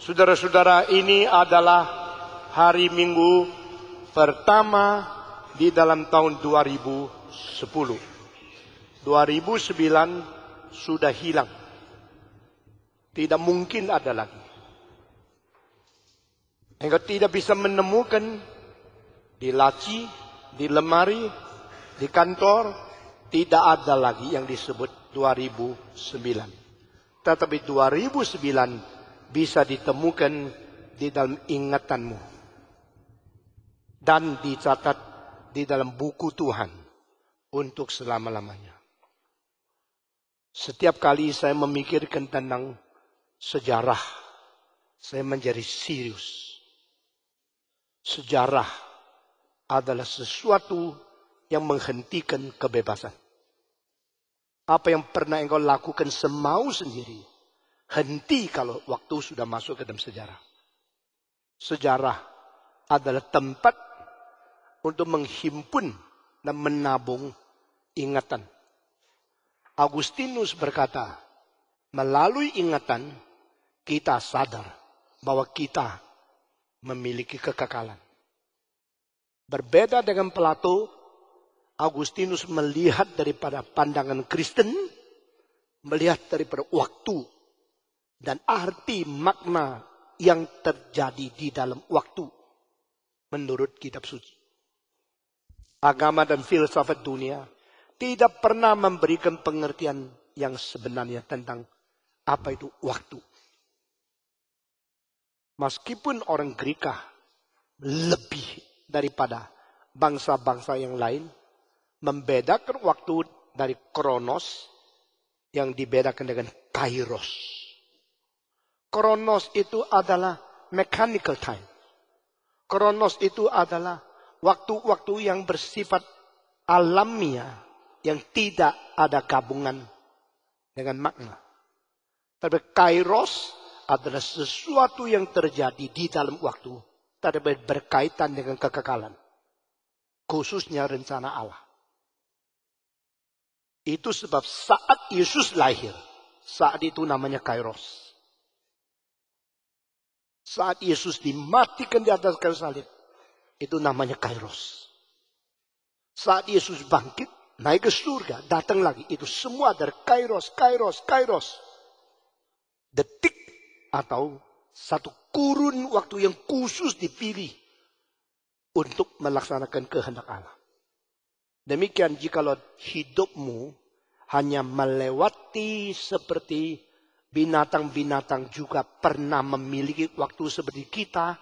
Saudara-saudara, ini adalah hari Minggu pertama di dalam tahun 2010. 2009 sudah hilang. Tidak mungkin ada lagi. Engkau tidak bisa menemukan di laci, di lemari, di kantor, tidak ada lagi yang disebut 2009. Tetapi 2009 bisa ditemukan di dalam ingatanmu. Dan dicatat di dalam buku Tuhan untuk selama-lamanya. Setiap kali saya memikirkan tentang sejarah, saya menjadi serius. Sejarah adalah sesuatu yang menghentikan kebebasan. Apa yang pernah engkau lakukan semau sendiri, henti kalau waktu sudah masuk ke dalam sejarah. Sejarah adalah tempat untuk menghimpun dan menabung ingatan. Agustinus berkata, melalui ingatan kita sadar bahwa kita memiliki kekekalan. Berbeda dengan Plato, Agustinus melihat daripada pandangan Kristen, melihat daripada waktu dan arti makna yang terjadi di dalam waktu menurut kitab suci. Agama dan filsafat dunia tidak pernah memberikan pengertian yang sebenarnya tentang apa itu waktu. Meskipun orang Greka lebih daripada bangsa-bangsa yang lain membedakan waktu dari kronos yang dibedakan dengan kairos. Kronos itu adalah mechanical time. Kronos itu adalah waktu-waktu yang bersifat alamiah yang tidak ada gabungan dengan makna. Tapi kairos adalah sesuatu yang terjadi di dalam waktu, tapi berkaitan dengan kekekalan. Khususnya rencana Allah. Itu sebab saat Yesus lahir, saat itu namanya kairos. Saat Yesus dimatikan di atas kayu salib, itu namanya kairos. Saat Yesus bangkit, naik ke surga, datang lagi, itu semua dari kairos, kairos, kairos. Detik atau satu kurun waktu yang khusus dipilih untuk melaksanakan kehendak Allah. Demikian jikalau hidupmu hanya melewati seperti binatang-binatang juga pernah memiliki waktu seperti kita,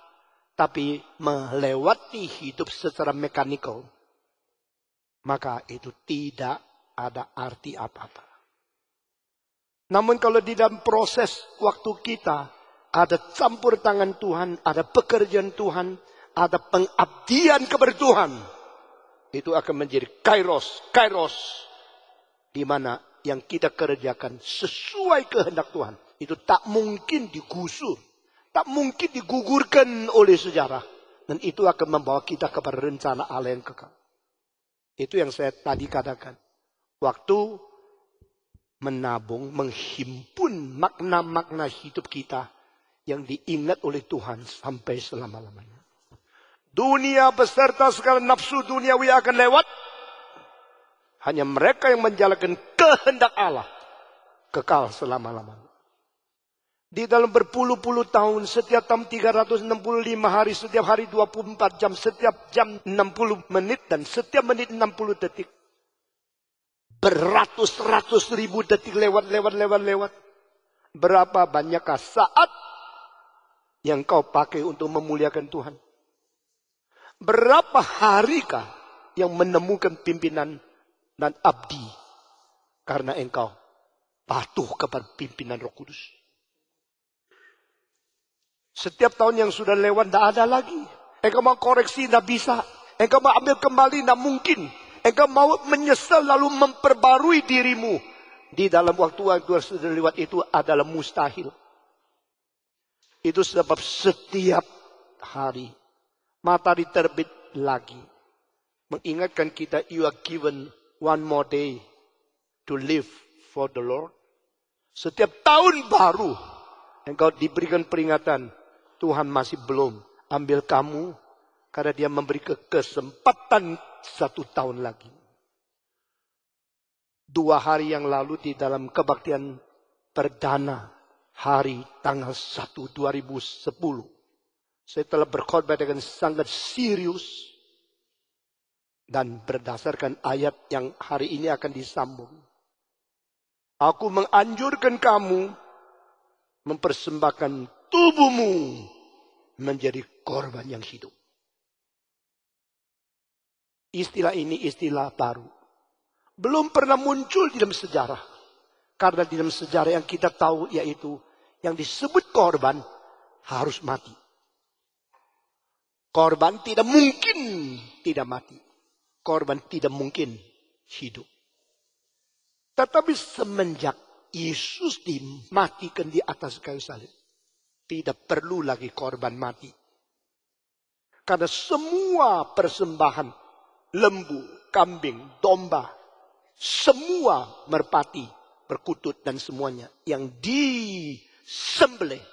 tapi melewati hidup secara mekanikal, maka itu tidak ada arti apa-apa. Namun kalau di dalam proses waktu kita ada campur tangan Tuhan, ada pekerjaan Tuhan, ada pengabdian kepada Tuhan, itu akan menjadi kairos, kairos, di mana yang kita kerjakan sesuai kehendak Tuhan. Itu tak mungkin digusur, tak mungkin digugurkan oleh sejarah. Dan itu akan membawa kita kepada rencana Allah yang kekal. Itu yang saya tadi katakan. Waktu menabung, menghimpun makna-makna hidup kita yang diingat oleh Tuhan sampai selama-lamanya. Dunia beserta segala nafsu duniawi akan lewat. Hanya mereka yang menjalankan kehendak Allah kekal selama-lamanya. Di dalam berpuluh-puluh tahun, setiap tahun 365 hari, setiap hari 24 jam, setiap jam 60 menit, dan setiap menit 60 detik. Beratus-ratus ribu detik lewat. Berapa banyakkah saat yang kau pakai untuk memuliakan Tuhan? Berapa harikah yang menemukan pimpinan dan abdi karena engkau patuh kepada pimpinan Roh Kudus? Setiap tahun yang sudah lewat tidak ada lagi. Engkau mau koreksi tidak bisa. Engkau mau ambil kembali tidak mungkin. Engkau mau menyesal lalu memperbarui dirimu di dalam waktu-waktu yang sudah lewat itu adalah mustahil. Itu sebab setiap hari matahari terbit lagi mengingatkan kita, you are given one more day to live for the Lord. Setiap tahun baru engkau diberikan peringatan, Tuhan masih belum ambil kamu, karena dia memberi kesempatan 1 tahun lagi. 2 hari yang lalu di dalam kebaktian perdana, hari tanggal 1 2010, saya telah berkhotbah dengan sangat serius dan berdasarkan ayat yang hari ini akan disambung. Aku menganjurkan kamu mempersembahkan tubuhmu menjadi korban yang hidup. Istilah ini istilah baru. Belum pernah muncul di dalam sejarah. Karena di dalam sejarah yang kita tahu yaitu yang disebut korban harus mati. Korban tidak mungkin tidak mati. Korban tidak mungkin hidup. Tetapi semenjak Yesus dimatikan di atas kayu salib, tidak perlu lagi korban mati. Karena semua persembahan, lembu, kambing, domba, semua merpati, perkutut dan semuanya yang disembelih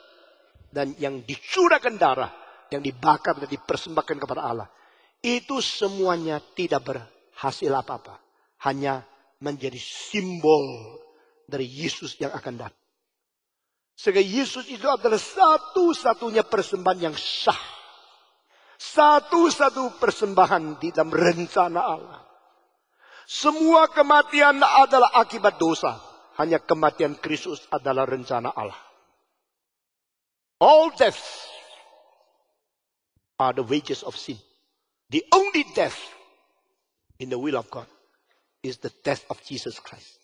dan yang dicurahkan darah, yang dibakar dan dipersembahkan kepada Allah, itu semuanya tidak berhasil apa-apa. Hanya menjadi simbol dari Yesus yang akan datang. Sehingga Yesus itu adalah satu-satunya persembahan yang sah. Satu-satu persembahan di dalam rencana Allah. Semua kematian adalah akibat dosa. Hanya kematian Kristus adalah rencana Allah. All deaths are the wages of sin. The only death in the will of God is the death of Jesus Christ.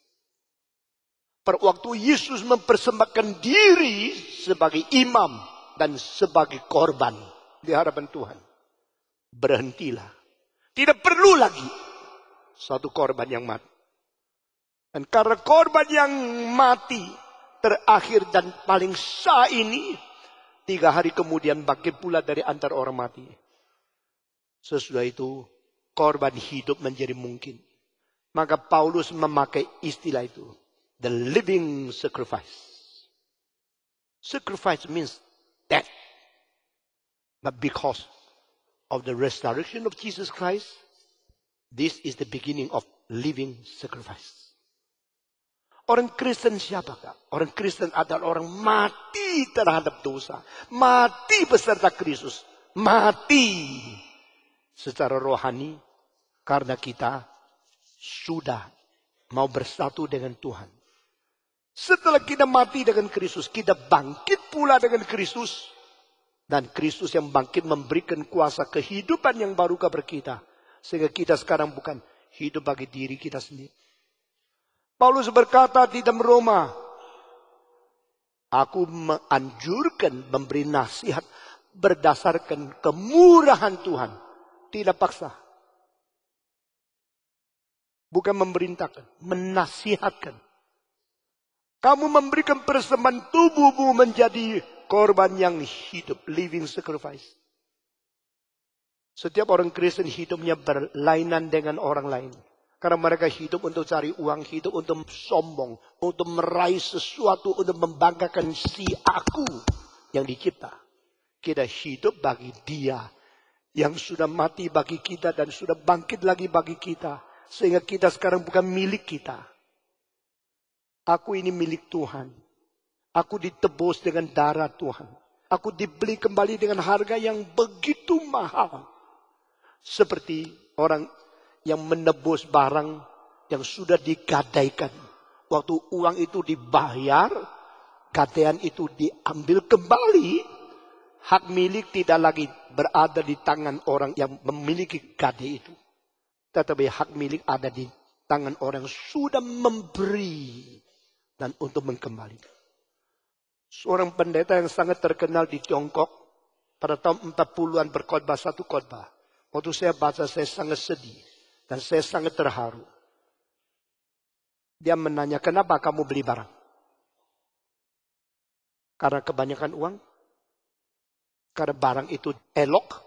Pada waktu Yesus mempersembahkan diri sebagai imam dan sebagai korban di hadapan Tuhan, berhentilah. Tidak perlu lagi satu korban yang mati. Dan karena korban yang mati terakhir dan paling sah ini, 3 hari kemudian bangkit pula dari antara orang mati. Sesudah itu korban hidup menjadi mungkin. Maka Paulus memakai istilah itu. The living sacrifice. Sacrifice means death. But because of the resurrection of Jesus Christ, this is the beginning of living sacrifice. Orang Kristen siapakah? Orang Kristen adalah orang mati terhadap dosa. Mati beserta Kristus. Mati secara rohani karena kita sudah mau bersatu dengan Tuhan. Setelah kita mati dengan Kristus, kita bangkit pula dengan Kristus. Dan Kristus yang bangkit memberikan kuasa kehidupan yang baru kepada kita. Sehingga kita sekarang bukan hidup bagi diri kita sendiri. Paulus berkata di dalam Roma, aku menganjurkan memberi nasihat berdasarkan kemurahan Tuhan. Tidak paksa. Bukan memerintahkan, menasihatkan. Kamu memberikan persembahan tubuhmu menjadi korban yang hidup, living sacrifice. Setiap orang Kristen hidupnya berlainan dengan orang lain. Karena mereka hidup untuk cari uang, hidup untuk sombong, untuk meraih sesuatu, untuk membanggakan si aku yang dicipta. Kita hidup bagi Dia yang sudah mati bagi kita dan sudah bangkit lagi bagi kita. Sehingga kita sekarang bukan milik kita. Aku ini milik Tuhan. Aku ditebus dengan darah Tuhan. Aku dibeli kembali dengan harga yang begitu mahal. Seperti orang yang menebus barang yang sudah digadaikan. Waktu uang itu dibayar, gadaian itu diambil kembali. Hak milik tidak lagi berada di tangan orang yang memiliki gadai itu. Tetapi hak milik ada di tangan orang yang sudah memberi dan untuk mengembalikan. Seorang pendeta yang sangat terkenal di Tiongkok pada tahun 40-an berkhotbah satu khotbah. Waktu saya baca saya sangat sedih dan saya sangat terharu. Dia menanya, kenapa kamu beli barang? Karena kebanyakan uang? Karena barang itu elok?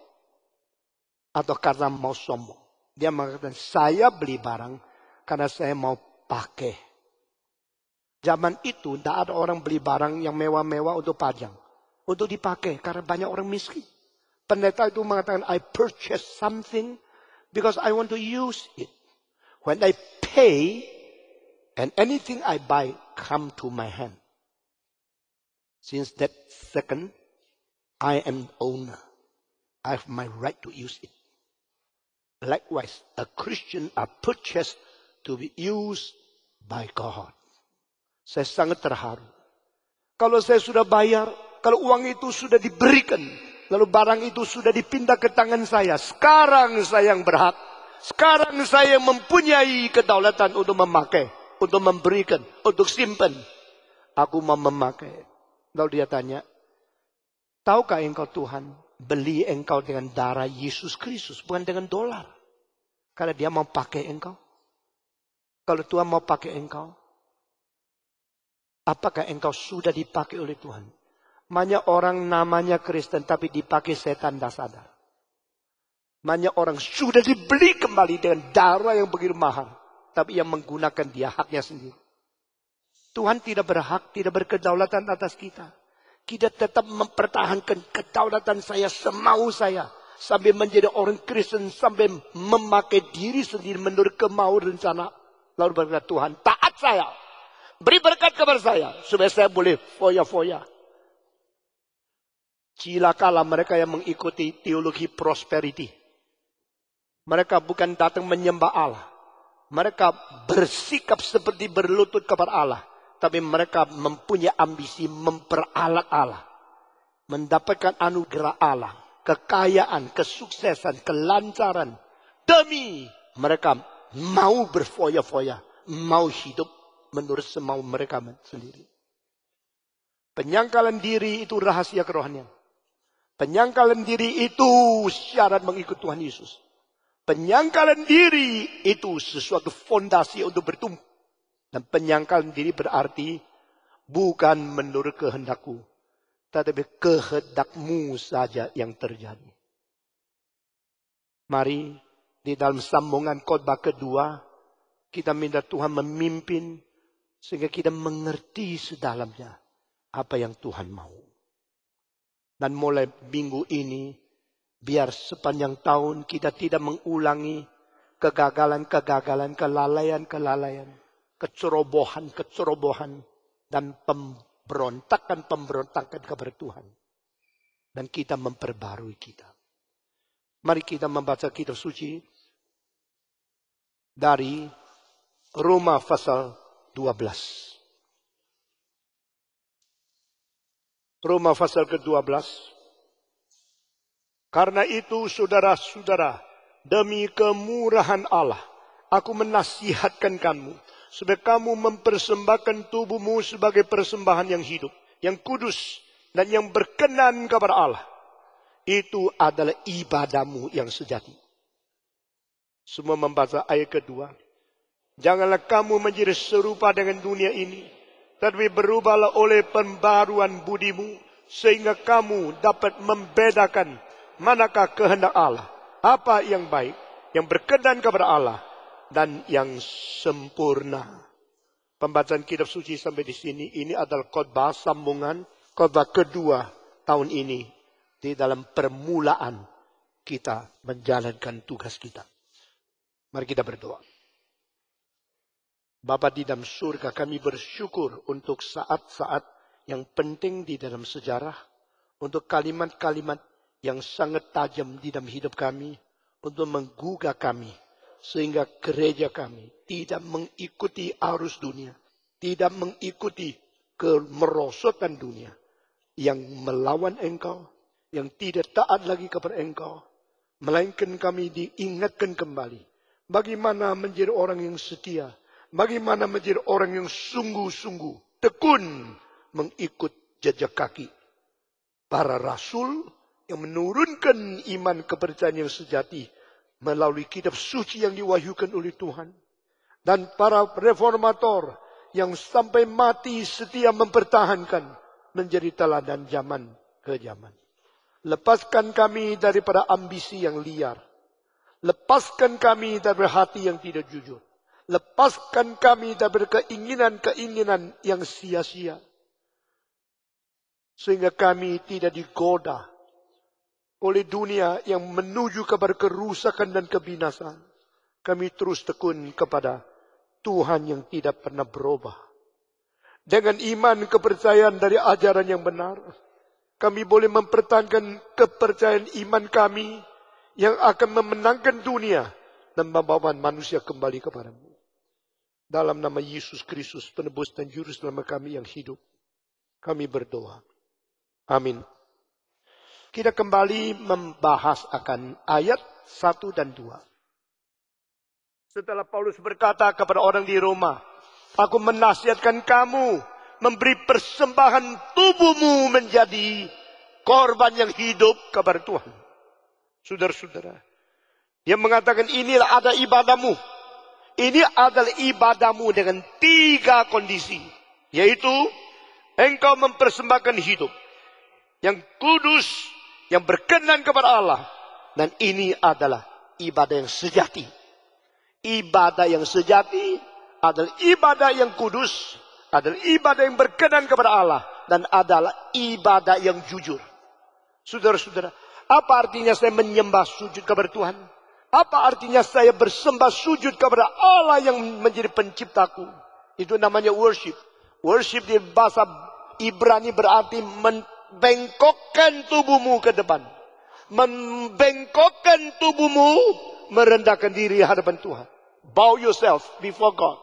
Atau karena mau sombong? Dia mengatakan, saya beli barang karena saya mau pakai. Zaman itu tidak ada orang beli barang yang mewah-mewah untuk pajang. Untuk dipakai karena banyak orang miskin. Pendeta itu mengatakan, I purchase something because I want to use it. When I pay, and anything I buy come to my hand. Since that second, I am owner. I have my right to use it. Likewise, a Christian are purchased to be used by God. Saya sangat terharu. Kalau saya sudah bayar, kalau uang itu sudah diberikan, lalu barang itu sudah dipindah ke tangan saya. Sekarang saya yang berhak. Sekarang saya mempunyai kedaulatan untuk memakai, untuk memberikan, untuk simpan. Aku mau memakai. Lalu dia tanya, tahukah engkau Tuhan beli engkau dengan darah Yesus Kristus, bukan dengan dolar. Karena dia mau pakai engkau. Kalau Tuhan mau pakai engkau, apakah engkau sudah dipakai oleh Tuhan? Banyak orang namanya Kristen tapi dipakai setan tidak sadar. Banyak orang sudah dibeli kembali dengan darah yang begitu mahal. Tapi yang menggunakan dia haknya sendiri. Tuhan tidak berhak, tidak berkedaulatan atas kita. Kita tetap mempertahankan kedaulatan saya semau saya. Sambil menjadi orang Kristen, sambil memakai diri sendiri menurut kemauan rencana. Lalu berkata, Tuhan taat saya. Beri berkat kepada saya. Supaya saya boleh foya-foya. Cilakalah mereka yang mengikuti teologi prosperity. Mereka bukan datang menyembah Allah. Mereka bersikap seperti berlutut kepada Allah. Tapi mereka mempunyai ambisi memperalat Allah. Mendapatkan anugerah Allah. Kekayaan, kesuksesan, kelancaran. Demi mereka mau berfoya-foya. Mau hidup menurut semau mereka sendiri. Penyangkalan diri itu rahasia kerohanian. Penyangkalan diri itu syarat mengikut Tuhan Yesus. Penyangkalan diri itu sesuatu fondasi untuk bertumbuh. Dan penyangkalan diri berarti bukan menurut kehendakku. Tetapi kehendakmu saja yang terjadi. Mari di dalam sambungan khotbah kedua. Kita minta Tuhan memimpin. Sehingga kita mengerti sedalamnya apa yang Tuhan mau. Dan mulai minggu ini, biar sepanjang tahun kita tidak mengulangi kegagalan-kegagalan, kelalaian-kelalaian, kecerobohan-kecerobohan, dan pemberontakan-pemberontakan kepada Tuhan. Dan kita memperbarui kita. Mari kita membaca kitab suci dari Roma pasal 12. Roma pasal ke-12. Karena itu saudara-saudara, demi kemurahan Allah, aku menasihatkan kamu, supaya kamu mempersembahkan tubuhmu sebagai persembahan yang hidup, yang kudus, dan yang berkenan kepada Allah. Itu adalah ibadahmu yang sejati. Semua membaca ayat kedua. Janganlah kamu menjadi serupa dengan dunia ini, tetapi berubahlah oleh pembaruan budimu, sehingga kamu dapat membedakan manakah kehendak Allah, apa yang baik, yang berkenan kepada Allah, dan yang sempurna. Pembacaan kitab suci sampai di sini, ini adalah khotbah sambungan, khotbah kedua tahun ini, di dalam permulaan kita menjalankan tugas kita. Mari kita berdoa. Bapa di dalam surga, kami bersyukur untuk saat-saat yang penting di dalam sejarah, untuk kalimat-kalimat yang sangat tajam di dalam hidup kami, untuk menggugah kami, sehingga gereja kami tidak mengikuti arus dunia, tidak mengikuti kemerosotan dunia, yang melawan Engkau, yang tidak taat lagi kepada Engkau, melainkan kami diingatkan kembali, bagaimana menjadi orang yang setia, bagaimana menjadi orang yang sungguh-sungguh tekun mengikut jejak kaki para rasul yang menurunkan iman kepercayaan yang sejati melalui kitab suci yang diwahyukan oleh Tuhan. Dan para reformator yang sampai mati setia mempertahankan menjadi teladan zaman ke zaman. Lepaskan kami daripada ambisi yang liar. Lepaskan kami dari hati yang tidak jujur. Lepaskan kami dari keinginan-keinginan yang sia-sia. Sehingga kami tidak digoda oleh dunia yang menuju kepada kerusakan dan kebinasaan. Kami terus tekun kepada Tuhan yang tidak pernah berubah. Dengan iman kepercayaan dari ajaran yang benar, kami boleh mempertahankan kepercayaan iman kami yang akan memenangkan dunia dan membawa manusia kembali kepadamu. Dalam nama Yesus Kristus, penebus dan juru selamat kami yang hidup, kami berdoa. Amin. Kita kembali membahas akan ayat 1 dan 2. Setelah Paulus berkata kepada orang di Roma, aku menasihatkan kamu memberi persembahan tubuhmu menjadi korban yang hidup kepada Tuhan. Saudara-saudara, dia mengatakan inilah ada ibadahmu. Ini adalah ibadahmu dengan 3 kondisi. Yaitu, engkau mempersembahkan hidup yang kudus, yang berkenan kepada Allah. Dan ini adalah ibadah yang sejati. Ibadah yang sejati adalah ibadah yang kudus, adalah ibadah yang berkenan kepada Allah, dan adalah ibadah yang jujur. Saudara-saudara, apa artinya saya menyembah sujud kepada Tuhan? Apa artinya saya bersembah sujud kepada Allah yang menjadi penciptaku? Itu namanya worship. Worship di bahasa Ibrani berarti membengkokkan tubuhmu ke depan. Membengkokkan tubuhmu, merendahkan diri hadapan Tuhan. Bow yourself before God.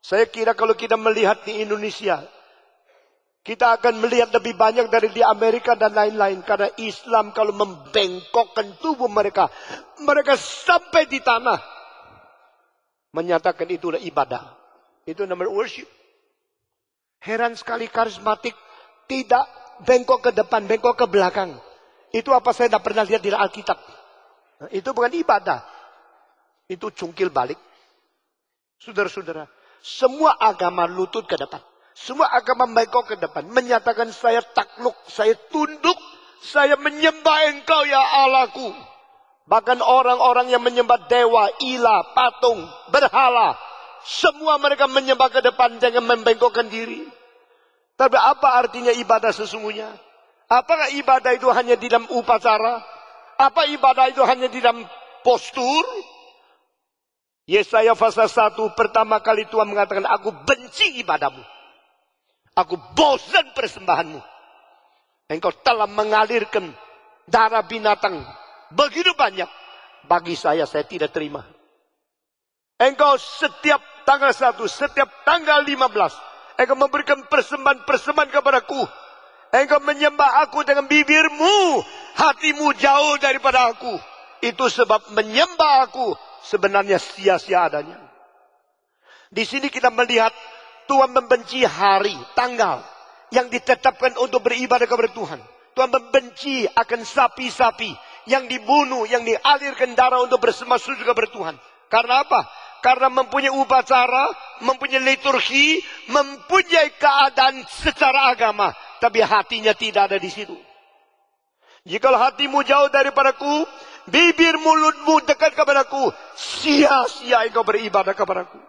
Saya kira kalau kita melihat di Indonesia, kita akan melihat lebih banyak dari di Amerika dan lain-lain. Karena Islam kalau membengkokkan tubuh mereka, mereka sampai di tanah. Menyatakan itulah ibadah. Itu namanya worship. Heran sekali karismatik tidak bengkok ke depan, bengkok ke belakang. Itu apa saya tidak pernah lihat di Alkitab. Nah, itu bukan ibadah. Itu cungkil balik. Saudara-saudara, semua agama lutut ke depan. Semua agama bengkok ke depan. Menyatakan saya takluk, saya tunduk, saya menyembah engkau ya Allahku. Bahkan orang-orang yang menyembah dewa, ilah, patung, berhala. Semua mereka menyembah ke depan dengan membengkokkan diri. Tapi apa artinya ibadah sesungguhnya? Apakah ibadah itu hanya di dalam upacara? Apa ibadah itu hanya di dalam postur? Yesaya pasal 1 pertama kali Tuhan mengatakan, aku benci ibadahmu. Aku bosan persembahanmu. Engkau telah mengalirkan darah binatang begitu banyak. Bagi saya tidak terima. Engkau setiap tanggal 1, setiap tanggal 15. Engkau memberikan persembahan-persembahan kepadaku. Engkau menyembah aku dengan bibirmu. Hatimu jauh daripada aku. Itu sebab menyembah aku sebenarnya sia-sia adanya. Di sini kita melihat Tuhan membenci hari, tanggal yang ditetapkan untuk beribadah kepada Tuhan. Tuhan membenci akan sapi-sapi yang dibunuh, yang dialirkan darah untuk bersembah sujud kepada Tuhan. Karena apa? Karena mempunyai upacara, mempunyai liturgi, mempunyai keadaan secara agama. Tapi hatinya tidak ada di situ. Jikalau hatimu jauh daripadaku, bibir mulutmu dekat kepadaku, sia-sia engkau beribadah kepadaku.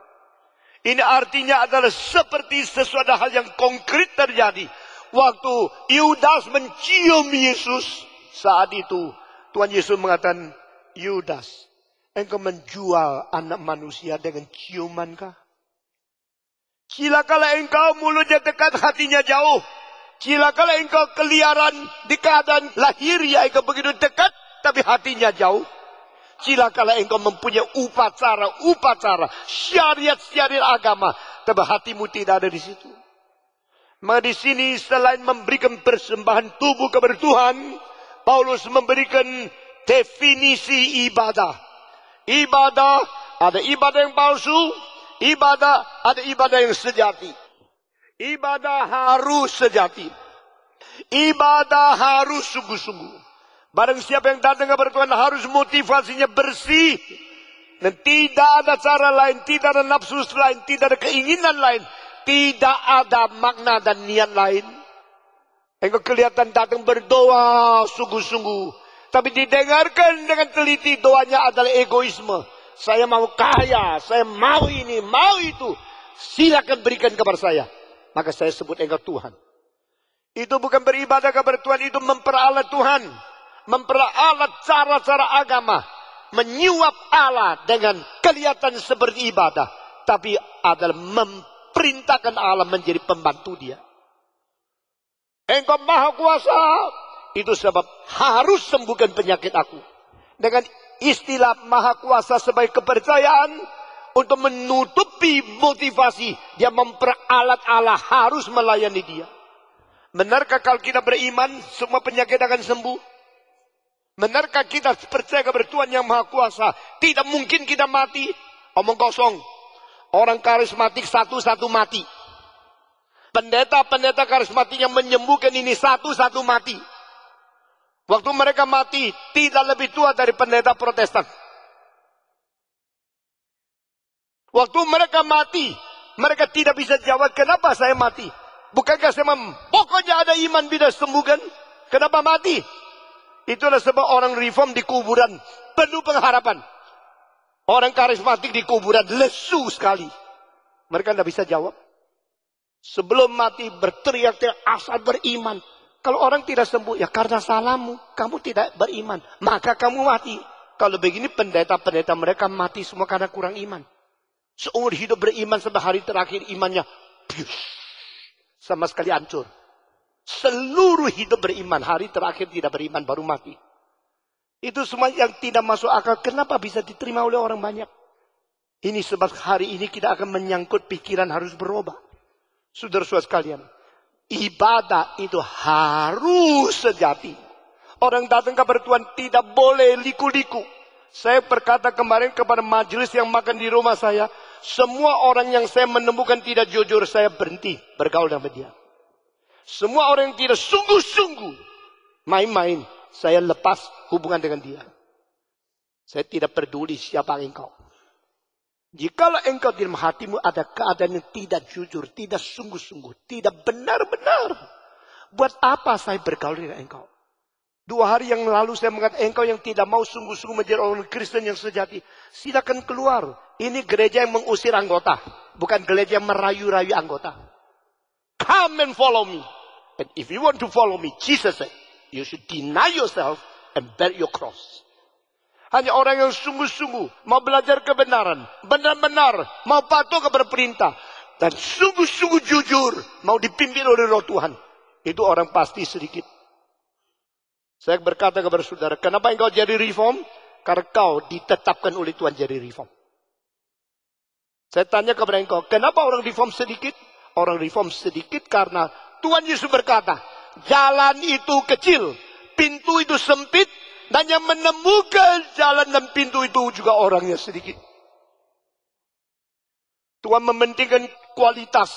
Ini artinya adalah seperti sesuatu hal yang konkret terjadi. Waktu Yudas mencium Yesus, saat itu Tuhan Yesus mengatakan, Yudas, engkau menjual anak manusia dengan ciumankah? Cilakalah engkau mulutnya dekat, hatinya jauh. Cilakalah engkau keliaran di keadaan lahiriah, engkau begitu dekat, tapi hatinya jauh. Cilakalah engkau mempunyai upacara, syariat-syariat agama, tapi hatimu tidak ada di situ. Maka di sini selain memberikan persembahan tubuh kepada Tuhan, Paulus memberikan definisi ibadah. Ibadah, ada ibadah yang palsu, ada ibadah yang sejati. Ibadah harus sejati. Ibadah harus sungguh-sungguh. Barang siapa yang datang kepada Tuhan harus motivasinya bersih. Dan tidak ada cara lain, tidak ada nafsu lain, tidak ada keinginan lain. Tidak ada makna dan niat lain. Engkau kelihatan datang berdoa sungguh-sungguh. Tapi didengarkan dengan teliti, doanya adalah egoisme. Saya mau kaya, saya mau ini, mau itu. Silakan berikan kepada saya. Maka saya sebut engkau Tuhan. Itu bukan beribadah kepada Tuhan, itu memperalat Tuhan. Memperalat cara-cara agama. Menyuap Allah dengan kelihatan seperti ibadah. Tapi adalah memperintahkan Allah menjadi pembantu dia. Engkau maha kuasa. Itu sebab harus sembuhkan penyakit aku. Dengan istilah maha kuasa sebagai kepercayaan. Untuk menutupi motivasi. Dia memperalat Allah harus melayani dia. Benarkah kalau kita beriman semua penyakit akan sembuh? Benarkah kita percaya kepada Tuhan yang maha kuasa? Tidak mungkin kita mati. Omong kosong. Orang karismatik satu-satu mati. Pendeta-pendeta karismatik yang menyembuhkan ini satu-satu mati. Waktu mereka mati tidak lebih tua dari pendeta Protestan. Waktu mereka mati, mereka tidak bisa jawab kenapa saya mati. Bukankah saya pokoknya ada iman bisa sembuhkan. Kenapa mati? Itulah sebab orang reform di kuburan penuh pengharapan. Orang karismatik di kuburan lesu sekali. Mereka tidak bisa jawab. Sebelum mati berteriak-teriak asal beriman. Kalau orang tidak sembuh, ya karena salahmu. Kamu tidak beriman. Maka kamu mati. Kalau begini pendeta-pendeta mereka mati semua karena kurang iman. Seumur hidup beriman sampai hari terakhir imannya sama sekali hancur. Seluruh hidup beriman, hari terakhir tidak beriman baru mati. Itu semua yang tidak masuk akal. Kenapa bisa diterima oleh orang banyak? Ini sebab hari ini kita akan menyangkut pikiran harus berubah. Saudara-saudara sekalian, ibadah itu harus sejati. Orang datang kepada Tuhan tidak boleh liku-liku. Saya berkata kemarin kepada majelis yang makan di rumah saya, semua orang yang saya menemukan tidak jujur, saya berhenti bergaul dengan dia. Semua orang yang tidak sungguh-sungguh main-main, saya lepas hubungan dengan dia. Saya tidak peduli siapa engkau. Jikalau engkau di dalam hatimu ada keadaan yang tidak jujur, tidak sungguh-sungguh, tidak benar-benar, buat apa saya bergaul dengan engkau? 2 hari yang lalu saya mengatakan engkau yang tidak mau sungguh-sungguh menjadi orang Kristen yang sejati, silakan keluar. Ini gereja yang mengusir anggota, bukan gereja yang merayu-rayu anggota. Come and follow me. And if you want to follow me, Jesus said, you should deny yourself and bear your cross. Hanya orang yang sungguh-sungguh mau belajar kebenaran, benar-benar mau patuh kepada perintah, dan sungguh-sungguh jujur mau dipimpin oleh Roh Tuhan. Itu orang pasti sedikit. Saya berkata kepada saudara, kenapa engkau jadi reform? Karena kau ditetapkan oleh Tuhan jadi reform. Saya tanya kepada engkau, kenapa orang reform sedikit? Orang reform sedikit karena Tuhan Yesus berkata, jalan itu kecil, pintu itu sempit, dan yang menemukan jalan dan pintu itu juga orangnya sedikit. Tuhan mementingkan kualitas,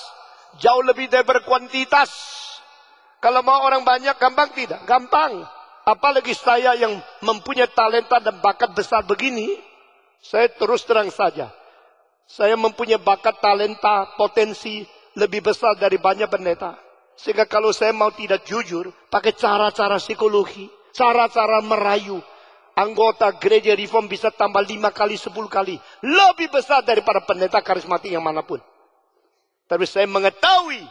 jauh lebih daripada kuantitas. Kalau mau orang banyak, gampang tidak? Gampang. Apalagi saya yang mempunyai talenta dan bakat besar begini, saya terus terang saja. Saya mempunyai bakat, talenta, potensi lebih besar dari banyak pendeta. Sehingga kalau saya mau tidak jujur, pakai cara-cara psikologi, cara-cara merayu, anggota gereja reform bisa tambah 5 kali, 10 kali. Lebih besar daripada pendeta karismatik yang manapun. Tapi saya mengetahui,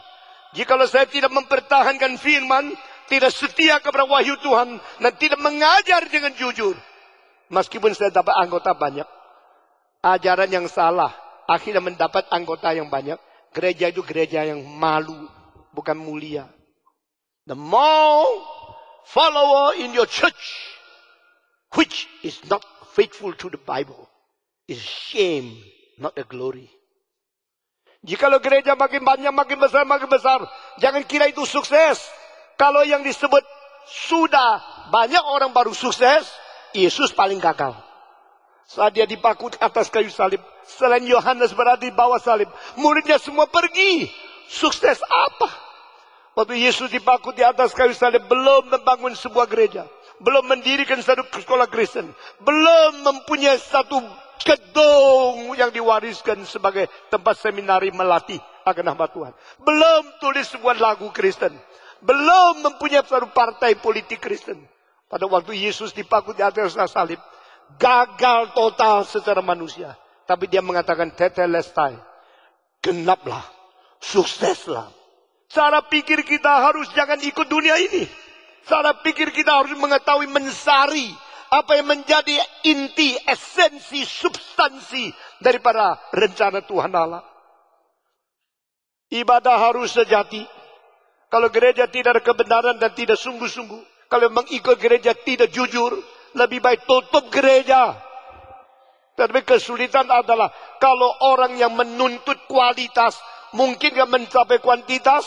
jikalau saya tidak mempertahankan firman, tidak setia kepada wahyu Tuhan, dan tidak mengajar dengan jujur, meskipun saya dapat anggota banyak, ajaran yang salah, akhirnya mendapat anggota yang banyak. Gereja itu gereja yang malu, bukan mulia. The more follower in your church, which is not faithful to the Bible, is shame, not a glory. Jikalau gereja makin banyak, makin besar, jangan kira itu sukses. Kalau yang disebut sudah banyak orang baru sukses, Yesus paling gagal. Saat dia dipaku atas kayu salib, selain Yohanes berada di bawah salib, muridnya semua pergi. Sukses apa? Waktu Yesus dipaku di atas kayu salib, belum membangun sebuah gereja, belum mendirikan satu sekolah Kristen, belum mempunyai satu gedung yang diwariskan sebagai tempat seminari melatih akan hamba Tuhan, belum tulis sebuah lagu Kristen, belum mempunyai satu partai politik Kristen. Pada waktu Yesus dipaku di atas salib, gagal total secara manusia. Tapi dia mengatakan tetelestai, genaplah, sukseslah. Cara pikir kita harus jangan ikut dunia ini. Cara pikir kita harus mengetahui mensari apa yang menjadi inti, esensi, substansi daripada rencana Tuhan Allah. Ibadah harus sejati. Kalau gereja tidak ada kebenaran dan tidak sungguh-sungguh, kalau memang ikut gereja tidak jujur, lebih baik tutup gereja. Tapi kesulitan adalah kalau orang yang menuntut kualitas, mungkin gak mencapai kuantitas.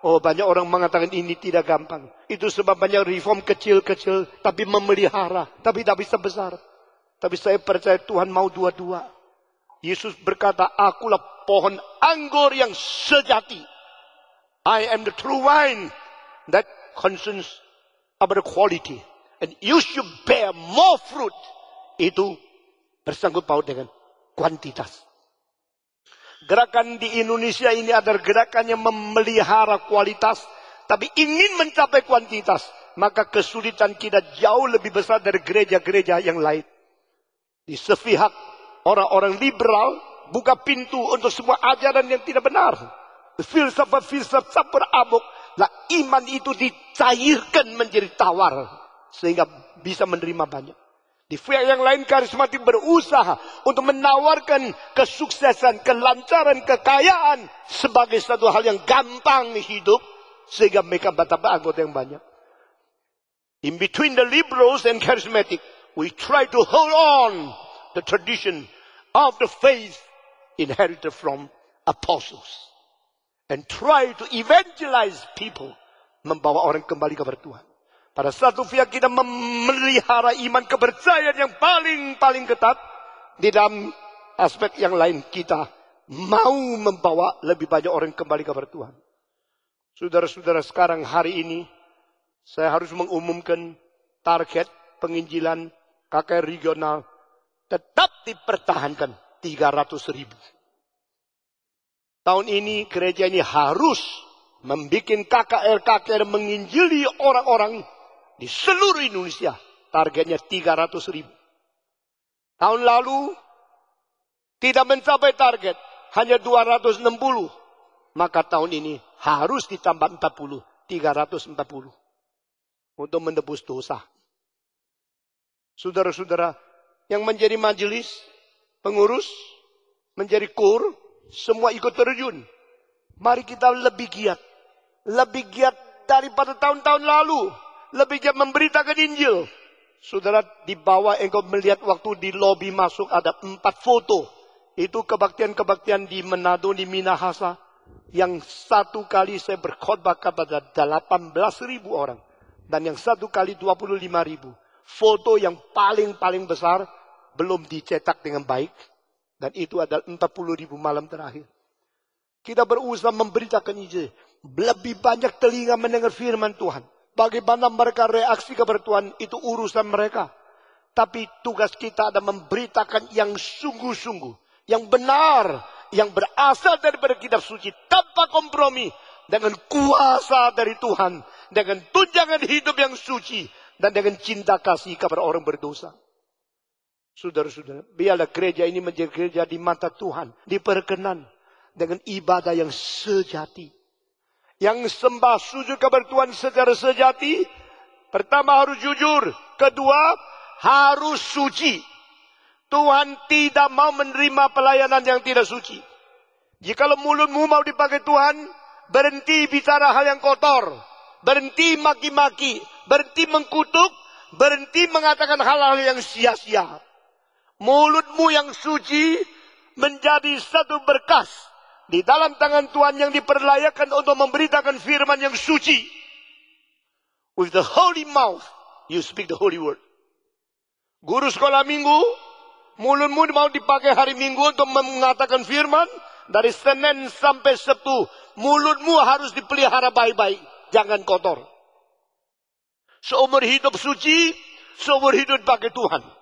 Oh, banyak orang mengatakan ini tidak gampang. Itu sebab banyak reform kecil-kecil, tapi memelihara, tapi tak bisa besar. Tapi saya percaya Tuhan mau dua-dua. Yesus berkata, akulah pohon anggur yang sejati. I am the true wine that concerns about the quality. And you should bear more fruit. Itu bersangkut paut dengan kuantitas. Gerakan di Indonesia ini adalah gerakan yang memelihara kualitas, tapi ingin mencapai kuantitas. Maka kesulitan kita jauh lebih besar dari gereja-gereja yang lain. Di sepihak, orang-orang liberal buka pintu untuk semua ajaran yang tidak benar. Filsafat-filsafat berabuk. Nah, iman itu dicairkan menjadi tawar. Sehingga bisa menerima banyak. Di pihak yang lain karismatik berusaha untuk menawarkan kesuksesan, kelancaran, kekayaan sebagai satu hal yang gampang hidup. Sehingga mereka dapat anggota yang banyak. In between the liberals and charismatic, we try to hold on the tradition of the faith inherited from apostles. And try to evangelize people. Membawa orang kembali kepada Tuhan. Pada satu pihak kita memelihara iman kepercayaan yang paling ketat. Di dalam aspek yang lain kita mau membawa lebih banyak orang kembali kepada Tuhan. Saudara-saudara, sekarang hari ini saya harus mengumumkan target penginjilan KKR regional tetap dipertahankan 300.000. Tahun ini gereja ini harus membuat KKR menginjili orang-orang di seluruh Indonesia. Targetnya 300.000. Tahun lalu tidak mencapai target, hanya 260. Maka tahun ini harus ditambah 40, 340. Untuk menebus dosa. Saudara-saudara, yang menjadi majelis, pengurus, menjadi kur, semua ikut terjun. Mari kita lebih giat. Lebih giat daripada tahun-tahun lalu. Lebih giat memberitakan Injil. Saudara, di bawah engkau melihat waktu di lobi masuk ada 4 foto. Itu kebaktian-kebaktian di Manado, di Minahasa. Yang satu kali saya berkhotbah kepada 18.000 orang. Dan yang satu kali 25.000. Foto yang paling besar belum dicetak dengan baik. Dan itu adalah 40.000 malam terakhir. Kita berusaha memberitakan Injil. Lebih banyak telinga mendengar firman Tuhan. Bagaimana mereka reaksi kepada Tuhan, itu urusan mereka. Tapi tugas kita adalah memberitakan yang sungguh-sungguh. Yang benar. Yang berasal daripada kitab suci. Tanpa kompromi. Dengan kuasa dari Tuhan. Dengan tunjangan hidup yang suci. Dan dengan cinta kasih kepada orang berdosa. Saudara-saudara, biarlah gereja ini menjadi gereja di mata Tuhan. Diperkenan dengan ibadah yang sejati. Yang sembah sujud kepada Tuhan secara sejati. Pertama harus jujur. Kedua harus suci. Tuhan tidak mau menerima pelayanan yang tidak suci. Jikalau mulutmu mau dipakai Tuhan, berhenti bicara hal yang kotor. Berhenti maki-maki. Berhenti mengkutuk. Berhenti mengatakan hal-hal yang sia-sia. Mulutmu yang suci menjadi satu berkas di dalam tangan Tuhan yang diperlayakan untuk memberitakan firman yang suci. With the holy mouth, you speak the holy word. Guru sekolah minggu, mulutmu mau dipakai hari minggu untuk mengatakan firman. Dari Senin sampai Sabtu, mulutmu harus dipelihara baik-baik. Jangan kotor. Seumur hidup suci, seumur hidup pakai Tuhan.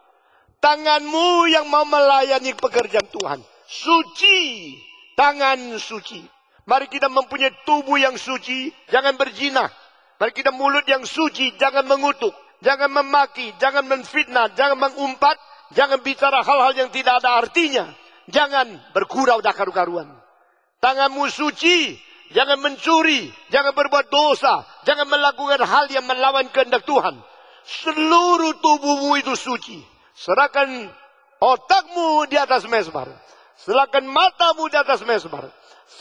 Tanganmu yang mau melayani pekerjaan Tuhan. Suci. Tangan suci. Mari kita mempunyai tubuh yang suci. Jangan berzina. Mari kita mulut yang suci. Jangan mengutuk. jangan memaki, jangan menfitnah, jangan mengumpat, jangan bicara hal-hal yang tidak ada artinya. Jangan bergurau dah karu-karuan. Tanganmu suci, jangan mencuri, jangan berbuat dosa, jangan melakukan hal yang melawan kehendak Tuhan. Seluruh tubuhmu itu suci. Serahkan otakmu di atas mezbar. Serahkan matamu di atas mezbar.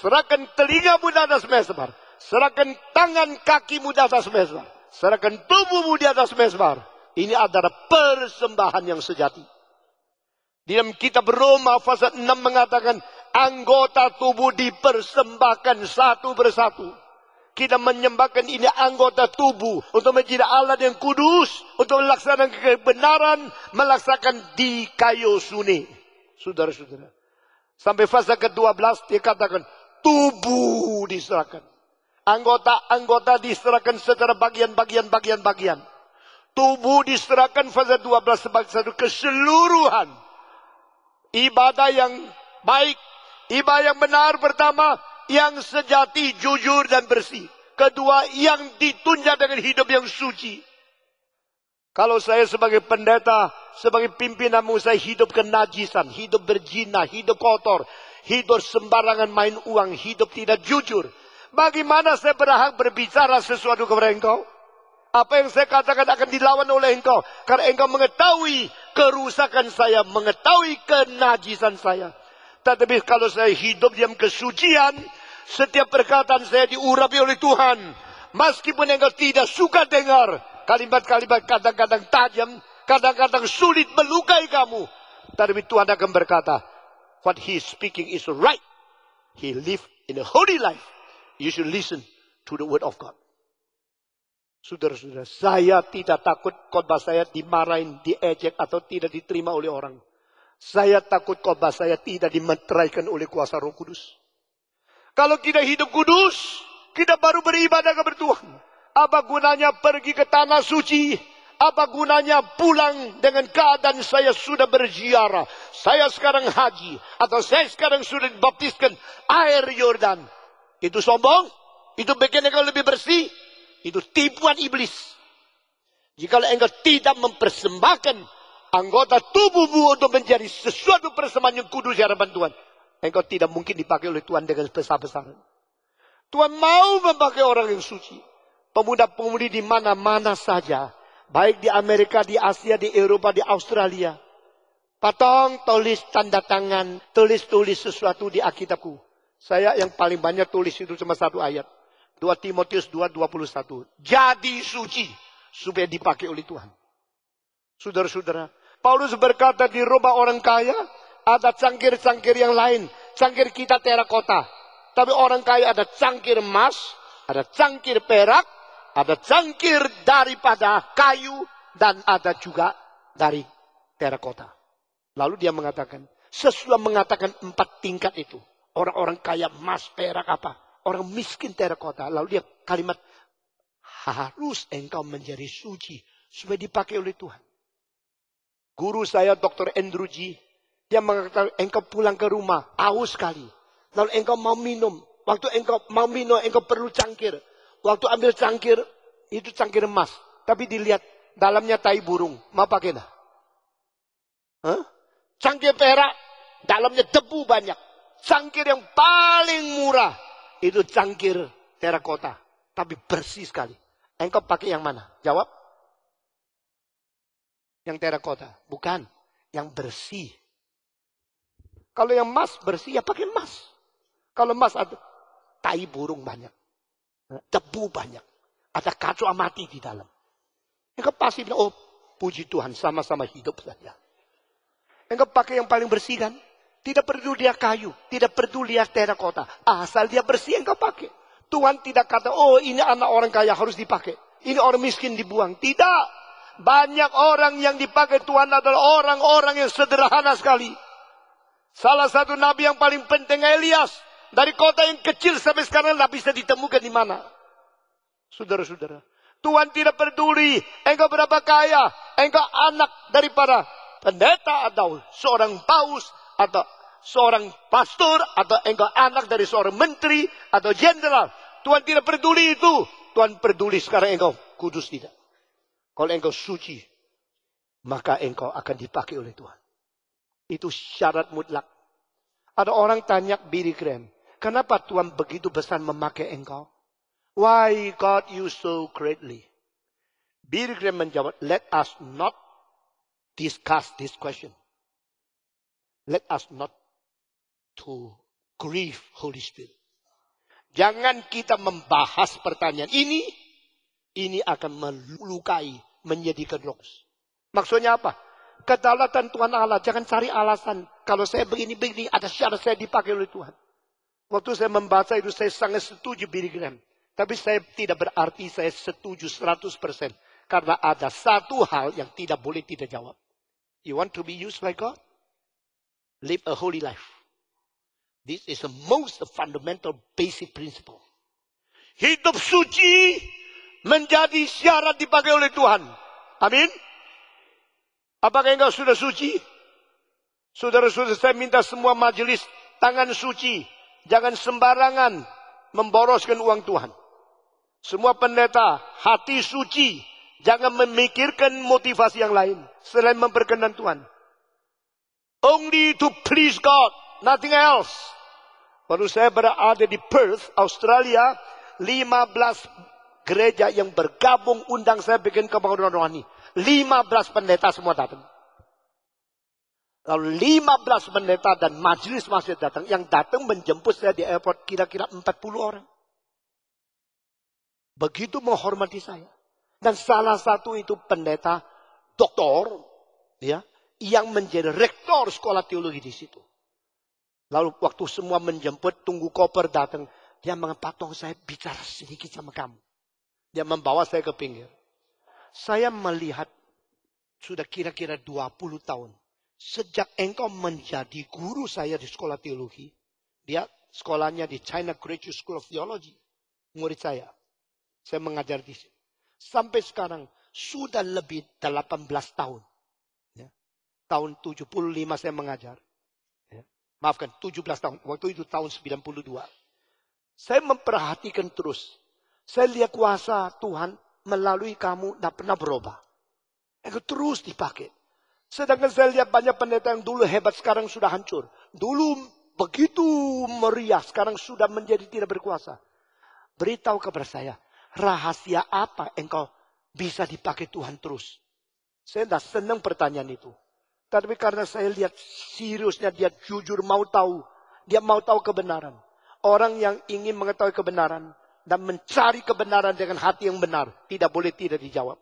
Serahkan telingamu di atas mezbar. Serahkan tangan kakimu di atas mezbar. Serahkan tubuhmu di atas mezbar. Ini adalah persembahan yang sejati. Di dalam kitab Roma pasal 6 mengatakan anggota tubuh dipersembahkan satu persatu. Kita menyembahkan ini anggota tubuh untuk menjadi alat yang kudus, untuk melaksanakan kebenaran, melaksanakan di kayu suni. Saudara-saudara. Sampai fase ke-12 dia katakan tubuh diserahkan. Anggota-anggota diserahkan secara bagian-bagian. Tubuh diserahkan fase 12 sebagai satu keseluruhan. Ibadah yang baik, ibadah yang benar pertama, yang sejati, jujur dan bersih. Kedua, yang ditunjang dengan hidup yang suci. Kalau saya sebagai pendeta, sebagai pimpinanmu, saya hidup kenajisan, hidup berzina, hidup kotor, hidup sembarangan main uang, hidup tidak jujur. Bagaimana saya berhak berbicara sesuatu kepada engkau? Apa yang saya katakan akan dilawan oleh engkau. Karena engkau mengetahui kerusakan saya, mengetahui kenajisan saya. Tetapi kalau saya hidup dalam kesucian, setiap perkataan saya diurapi oleh Tuhan. Meskipun engkau tidak suka dengar kalimat-kalimat kadang-kadang tajam, kadang-kadang sulit melukai kamu. Tetapi Tuhan akan berkata, what he is speaking is right. He lived in a holy life. You should listen to the word of God. Saudara-saudara, saya tidak takut khotbah saya dimarahin, diejek atau tidak diterima oleh orang. Saya takut khotbah saya tidak dimeteraikan oleh kuasa Roh Kudus. Kalau kita hidup kudus, kita baru beribadah kepada Tuhan. Apa gunanya pergi ke tanah suci? Apa gunanya pulang dengan keadaan saya sudah berziarah, saya sekarang haji, atau saya sekarang sudah dibaptiskan air Yordan? Itu sombong? Itu bikin engkau lebih bersih? Itu tipuan iblis. Jika engkau tidak mempersembahkan anggota tubuhmu untuk menjadi sesuatu persembahan yang kudus di hadapan Tuhan, engkau tidak mungkin dipakai oleh Tuhan dengan besar-besaran. Tuhan mau memakai orang yang suci. Pemuda-pemudi di mana-mana saja, baik di Amerika, di Asia, di Eropa, di Australia, potong, tulis tanda tangan, tulis sesuatu di Alkitabku. Saya yang paling banyak tulis itu cuma satu ayat. 2 Timotius 2:21. Jadi suci supaya dipakai oleh Tuhan. Saudara-saudara, Paulus berkata di rumah orang kaya ada cangkir-cangkir yang lain. Cangkir kita terakota. Tapi orang kaya ada cangkir emas, ada cangkir perak, ada cangkir daripada kayu, dan ada juga dari terakota. Lalu dia mengatakan, sesudah mengatakan 4 tingkat itu. Orang-orang kaya emas, perak apa? Orang miskin terakota. Lalu dia kalimat, harus engkau menjadi suci supaya dipakai oleh Tuhan. Guru saya Dr. Andrew G. Dia mengatakan, engkau pulang ke rumah, haus sekali. Lalu engkau mau minum. Waktu engkau mau minum, engkau perlu cangkir. Waktu ambil cangkir, itu cangkir emas. Tapi dilihat, dalamnya tai burung. Mau pakai dah? Cangkir perak, dalamnya debu banyak. Cangkir yang paling murah, itu cangkir terakota. Tapi bersih sekali. Engkau pakai yang mana? Jawab. Yang terakota. Bukan. Yang bersih. Kalau yang emas bersih, ya pakai emas. Kalau emas ada tai burung banyak. Debu banyak. Ada kacau amati di dalam. Engkau pasti bilang, oh puji Tuhan, sama-sama hidup saja. Engkau pakai yang paling bersih kan? Tidak peduli dia kayu, tidak peduli dia terakota. Asal dia bersih engkau pakai. Tuhan tidak kata, oh ini anak orang kaya harus dipakai. Ini orang miskin dibuang. Tidak. Banyak orang yang dipakai Tuhan adalah orang-orang yang sederhana sekali. Salah satu nabi yang paling penting Elias. Dari kota yang kecil sampai sekarang tidak bisa ditemukan di mana. Saudara-saudara. Tuhan tidak peduli engkau berapa kaya. Engkau anak daripada pendeta atau seorang paus. Atau seorang pastor, atau engkau anak dari seorang menteri, atau jenderal. Tuhan tidak peduli itu. Tuhan peduli sekarang engkau kudus tidak. Kalau engkau suci, maka engkau akan dipakai oleh Tuhan. Itu syarat mutlak. Ada orang tanya Billy Graham, kenapa Tuhan begitu besar memakai engkau? Why God you so greatly? Billy Graham menjawab, let us not discuss this question. Let us not to grieve Holy Spirit. Jangan kita membahas pertanyaan ini akan melukai, menyedihkan roh. Maksudnya apa? Kedaulatan Tuhan Allah, jangan cari alasan. Kalau saya begini, ada syarat saya dipakai oleh Tuhan. Waktu saya membaca itu, saya sangat setuju Billy Graham. Tapi saya tidak berarti saya setuju 100%. Karena ada satu hal yang tidak boleh tidak jawab. You want to be used by God? Live a holy life. This is the most fundamental basic principle. Hidup suci menjadi syarat dipakai oleh Tuhan. Amin. Apakah engkau sudah suci? Saudara-saudara, saya minta semua majelis tangan suci. Jangan sembarangan memboroskan uang Tuhan. Semua pendeta, hati suci. Jangan memikirkan motivasi yang lain selain memperkenan Tuhan. Only to please God, nothing else. Baru saya berada di Perth, Australia, 15 gereja yang bergabung undang saya bikin kebangunan rohani. 15 pendeta semua datang. Lalu 15 pendeta dan majelis masih datang. Yang datang menjemput saya di airport kira-kira 40 orang. Begitu menghormati saya. Dan salah satu itu pendeta doktor, ya, yang menjadi rektor sekolah teologi di situ. Lalu waktu semua menjemput, tunggu koper datang, dia mengatakan, saya bicara sedikit sama kamu. Dia membawa saya ke pinggir. Saya melihat sudah kira-kira 20 tahun. Sejak engkau menjadi guru saya di sekolah teologi. Dia sekolahnya di China Graduate School of Theology. Murid saya. Saya mengajar di sini. Sampai sekarang sudah lebih 18 tahun. Ya. Tahun 75 saya mengajar. Ya. Maafkan, 17 tahun. Waktu itu tahun 92. Saya memperhatikan terus. Saya lihat kuasa Tuhan melalui kamu tidak pernah berubah. Itu terus dipakai. Sedangkan saya lihat banyak pendeta yang dulu hebat sekarang sudah hancur. Dulu begitu meriah sekarang sudah menjadi tidak berkuasa. Beritahu kepada saya, rahasia apa engkau bisa dipakai Tuhan terus? Saya tidak senang pertanyaan itu. Tapi karena saya lihat seriusnya dia jujur mau tahu. Dia mau tahu kebenaran. Orang yang ingin mengetahui kebenaran dan mencari kebenaran dengan hati yang benar tidak boleh tidak dijawab.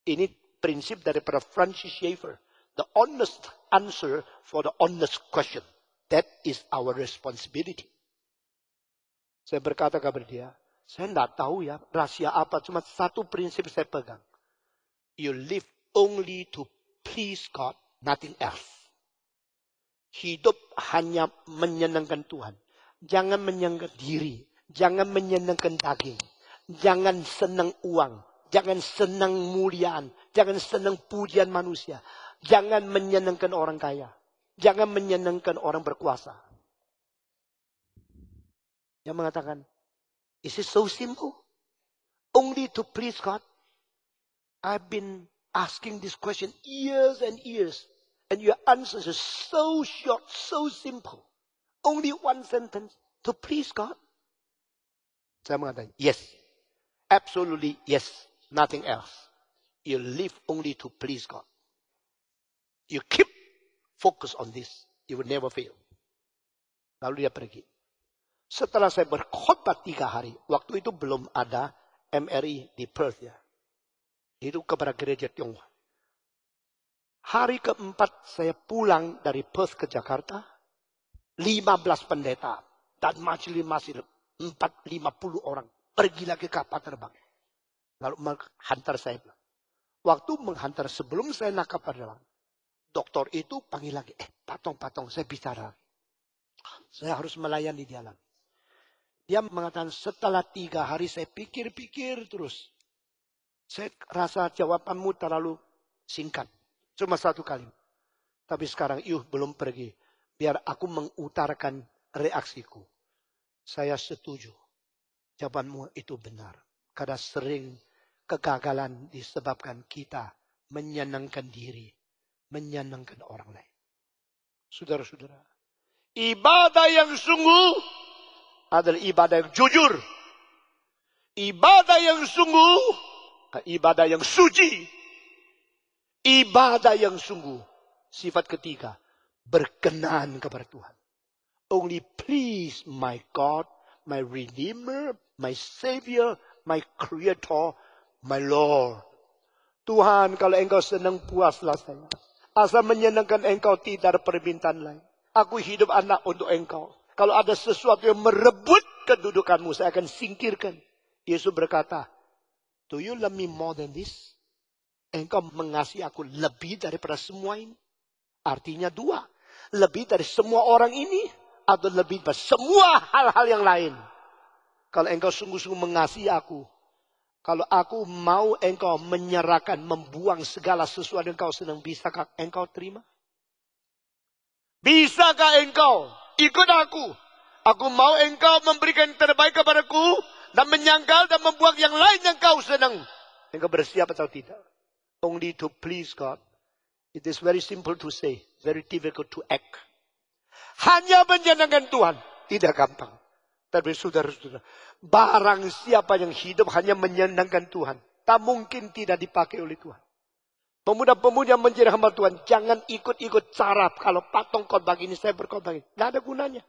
Ini prinsip daripada Francis Schaeffer. The honest answer for the honest question. That is our responsibility. Saya berkata kepada dia, saya tidak tahu ya rahasia apa. Cuma satu prinsip saya pegang. You live only to please God, nothing else. Hidup hanya menyenangkan Tuhan. Jangan menyenangkan diri. Jangan menyenangkan daging. Jangan senang uang. Jangan senang muliaan. Jangan senang pujian manusia. Jangan menyenangkan orang kaya. Jangan menyenangkan orang berkuasa. Yang mengatakan, is it so simple? Only to please God? I've been asking this question years and years. And your answer is so short, so simple. Only one sentence. To please God? Saya mengatakan, yes. Absolutely yes. Nothing else. You live only to please God. You keep focus on this. You will never fail. Lalu dia pergi. Setelah saya berkhotbah 3 hari. Waktu itu belum ada MRI di Perth ya. Itu kepada gereja Tionghoa. Hari keempat saya pulang dari Perth ke Jakarta. 15 pendeta. Dan majelis masih 50 orang. Pergi lagi ke kapal terbang. Lalu menghantar saya. Waktu menghantar sebelum saya naik kapal terbang. Dokter itu panggil lagi. Patong, saya bicara. Saya harus melayani dia lagi. Dia mengatakan setelah 3 hari saya pikir-pikir terus. Saya rasa jawabanmu terlalu singkat. Cuma 1 kali. Tapi sekarang belum pergi. Biar aku mengutarakan reaksiku. Saya setuju. Jawabanmu itu benar. Karena sering Kegagalan disebabkan kita menyenangkan diri, menyenangkan orang lain. Saudara-saudara, ibadah yang sungguh adalah ibadah yang jujur. Ibadah yang sungguh, ibadah yang suci. Ibadah yang sungguh, sifat ketiga, berkenan kepada Tuhan. Only please my God, my Redeemer, my Savior, my Creator, my Lord. Tuhan, kalau engkau senang, puaslah saya. Asal menyenangkan engkau, tidak ada permintaan lain. Aku hidup anak untuk engkau. Kalau ada sesuatu yang merebut kedudukanmu, saya akan singkirkan. Yesus berkata, do you love me more than this? Engkau mengasihi aku lebih daripada semua ini. Artinya dua. Lebih dari semua orang ini. Atau lebih dari semua hal-hal yang lain. Kalau engkau sungguh-sungguh mengasihi aku. Kalau aku mau engkau menyerahkan, membuang segala sesuatu yang engkau senang. Bisakah engkau terima? Bisakah engkau ikut aku? Aku mau engkau memberikan yang terbaik kepadaku. Dan menyangkal dan membuang yang lain yang kau senang. Engkau bersiap atau tidak? Only to please God. It is very simple to say. Very difficult to act. Hanya menyenangkan Tuhan. Tidak gampang. Tapi saudara-saudara. Barang siapa yang hidup hanya menyenangkan Tuhan. Tak mungkin tidak dipakai oleh Tuhan. Pemuda-pemuda yang menjadi hamba Tuhan. Jangan ikut-ikut cara. Kalau patung khotbah ini saya berkhotbah ini. Tidak ada gunanya.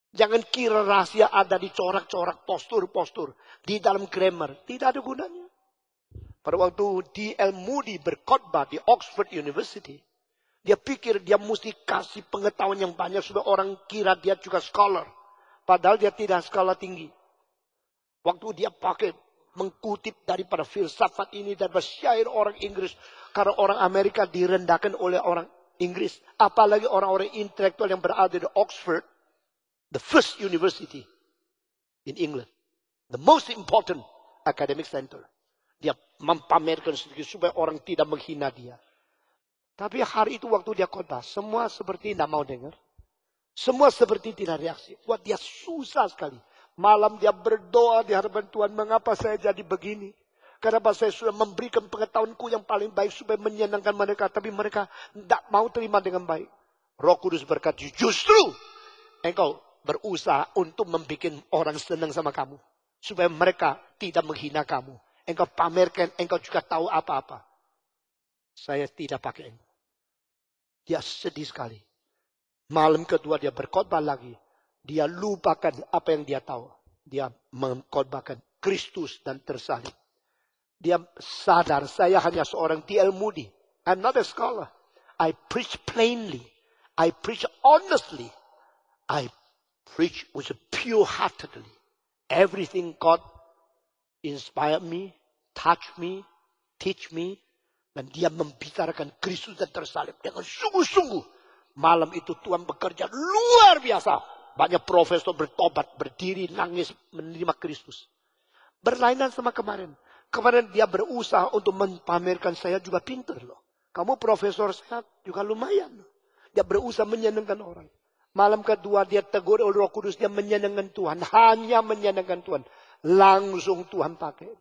Jangan kira rahasia ada di corak-corak postur-postur. Di dalam grammar. Tidak ada gunanya. Pada waktu D.L. Moody berkhotbah di Oxford University. Dia pikir dia mesti kasih pengetahuan yang banyak. Supaya orang kira dia juga scholar. Padahal dia tidak sekolah tinggi. Waktu dia pakai mengkutip daripada filsafat ini. Daripada syair orang Inggris. Karena orang Amerika direndahkan oleh orang Inggris. Apalagi orang-orang intelektual yang berada di Oxford. The first university in England. The most important academic center. Dia mempamerkan sedikit supaya orang tidak menghina dia. Tapi hari itu waktu dia khotbah, semua seperti tidak mau dengar. Semua seperti tidak reaksi. Buat dia susah sekali. Malam dia berdoa di hadapan Tuhan, mengapa saya jadi begini? Kenapa saya sudah memberikan pengetahuanku yang paling baik supaya menyenangkan mereka. Tapi mereka tidak mau terima dengan baik. Roh Kudus berkata, justru engkau berusaha untuk membuat orang senang sama kamu. Supaya mereka tidak menghina kamu. Engkau pamerkan, engkau juga tahu apa-apa. Saya tidak pakai engkau. Dia sedih sekali. Malam kedua dia berkhotbah lagi. Dia lupakan apa yang dia tahu. Dia mengkhotbahkan Kristus dan tersalib. Dia sadar saya hanya seorang D.L. Moody. I'm not a scholar. I preach plainly. I preach honestly. I preach with pure-heartedly. Everything God inspired me, touch me, teach me. Dan dia membicarakan Kristus dan tersalib dengan sungguh-sungguh. Malam itu Tuhan bekerja luar biasa. Banyak profesor bertobat, berdiri, nangis, menerima Kristus. Berlainan sama kemarin. Kemarin dia berusaha untuk mempamerkan saya juga pintar loh. Kamu profesor saya juga lumayan. Dia berusaha menyenangkan orang. Malam kedua dia tegur oleh Roh Kudus. Dia menyenangkan Tuhan. Hanya menyenangkan Tuhan. Langsung Tuhan pakai.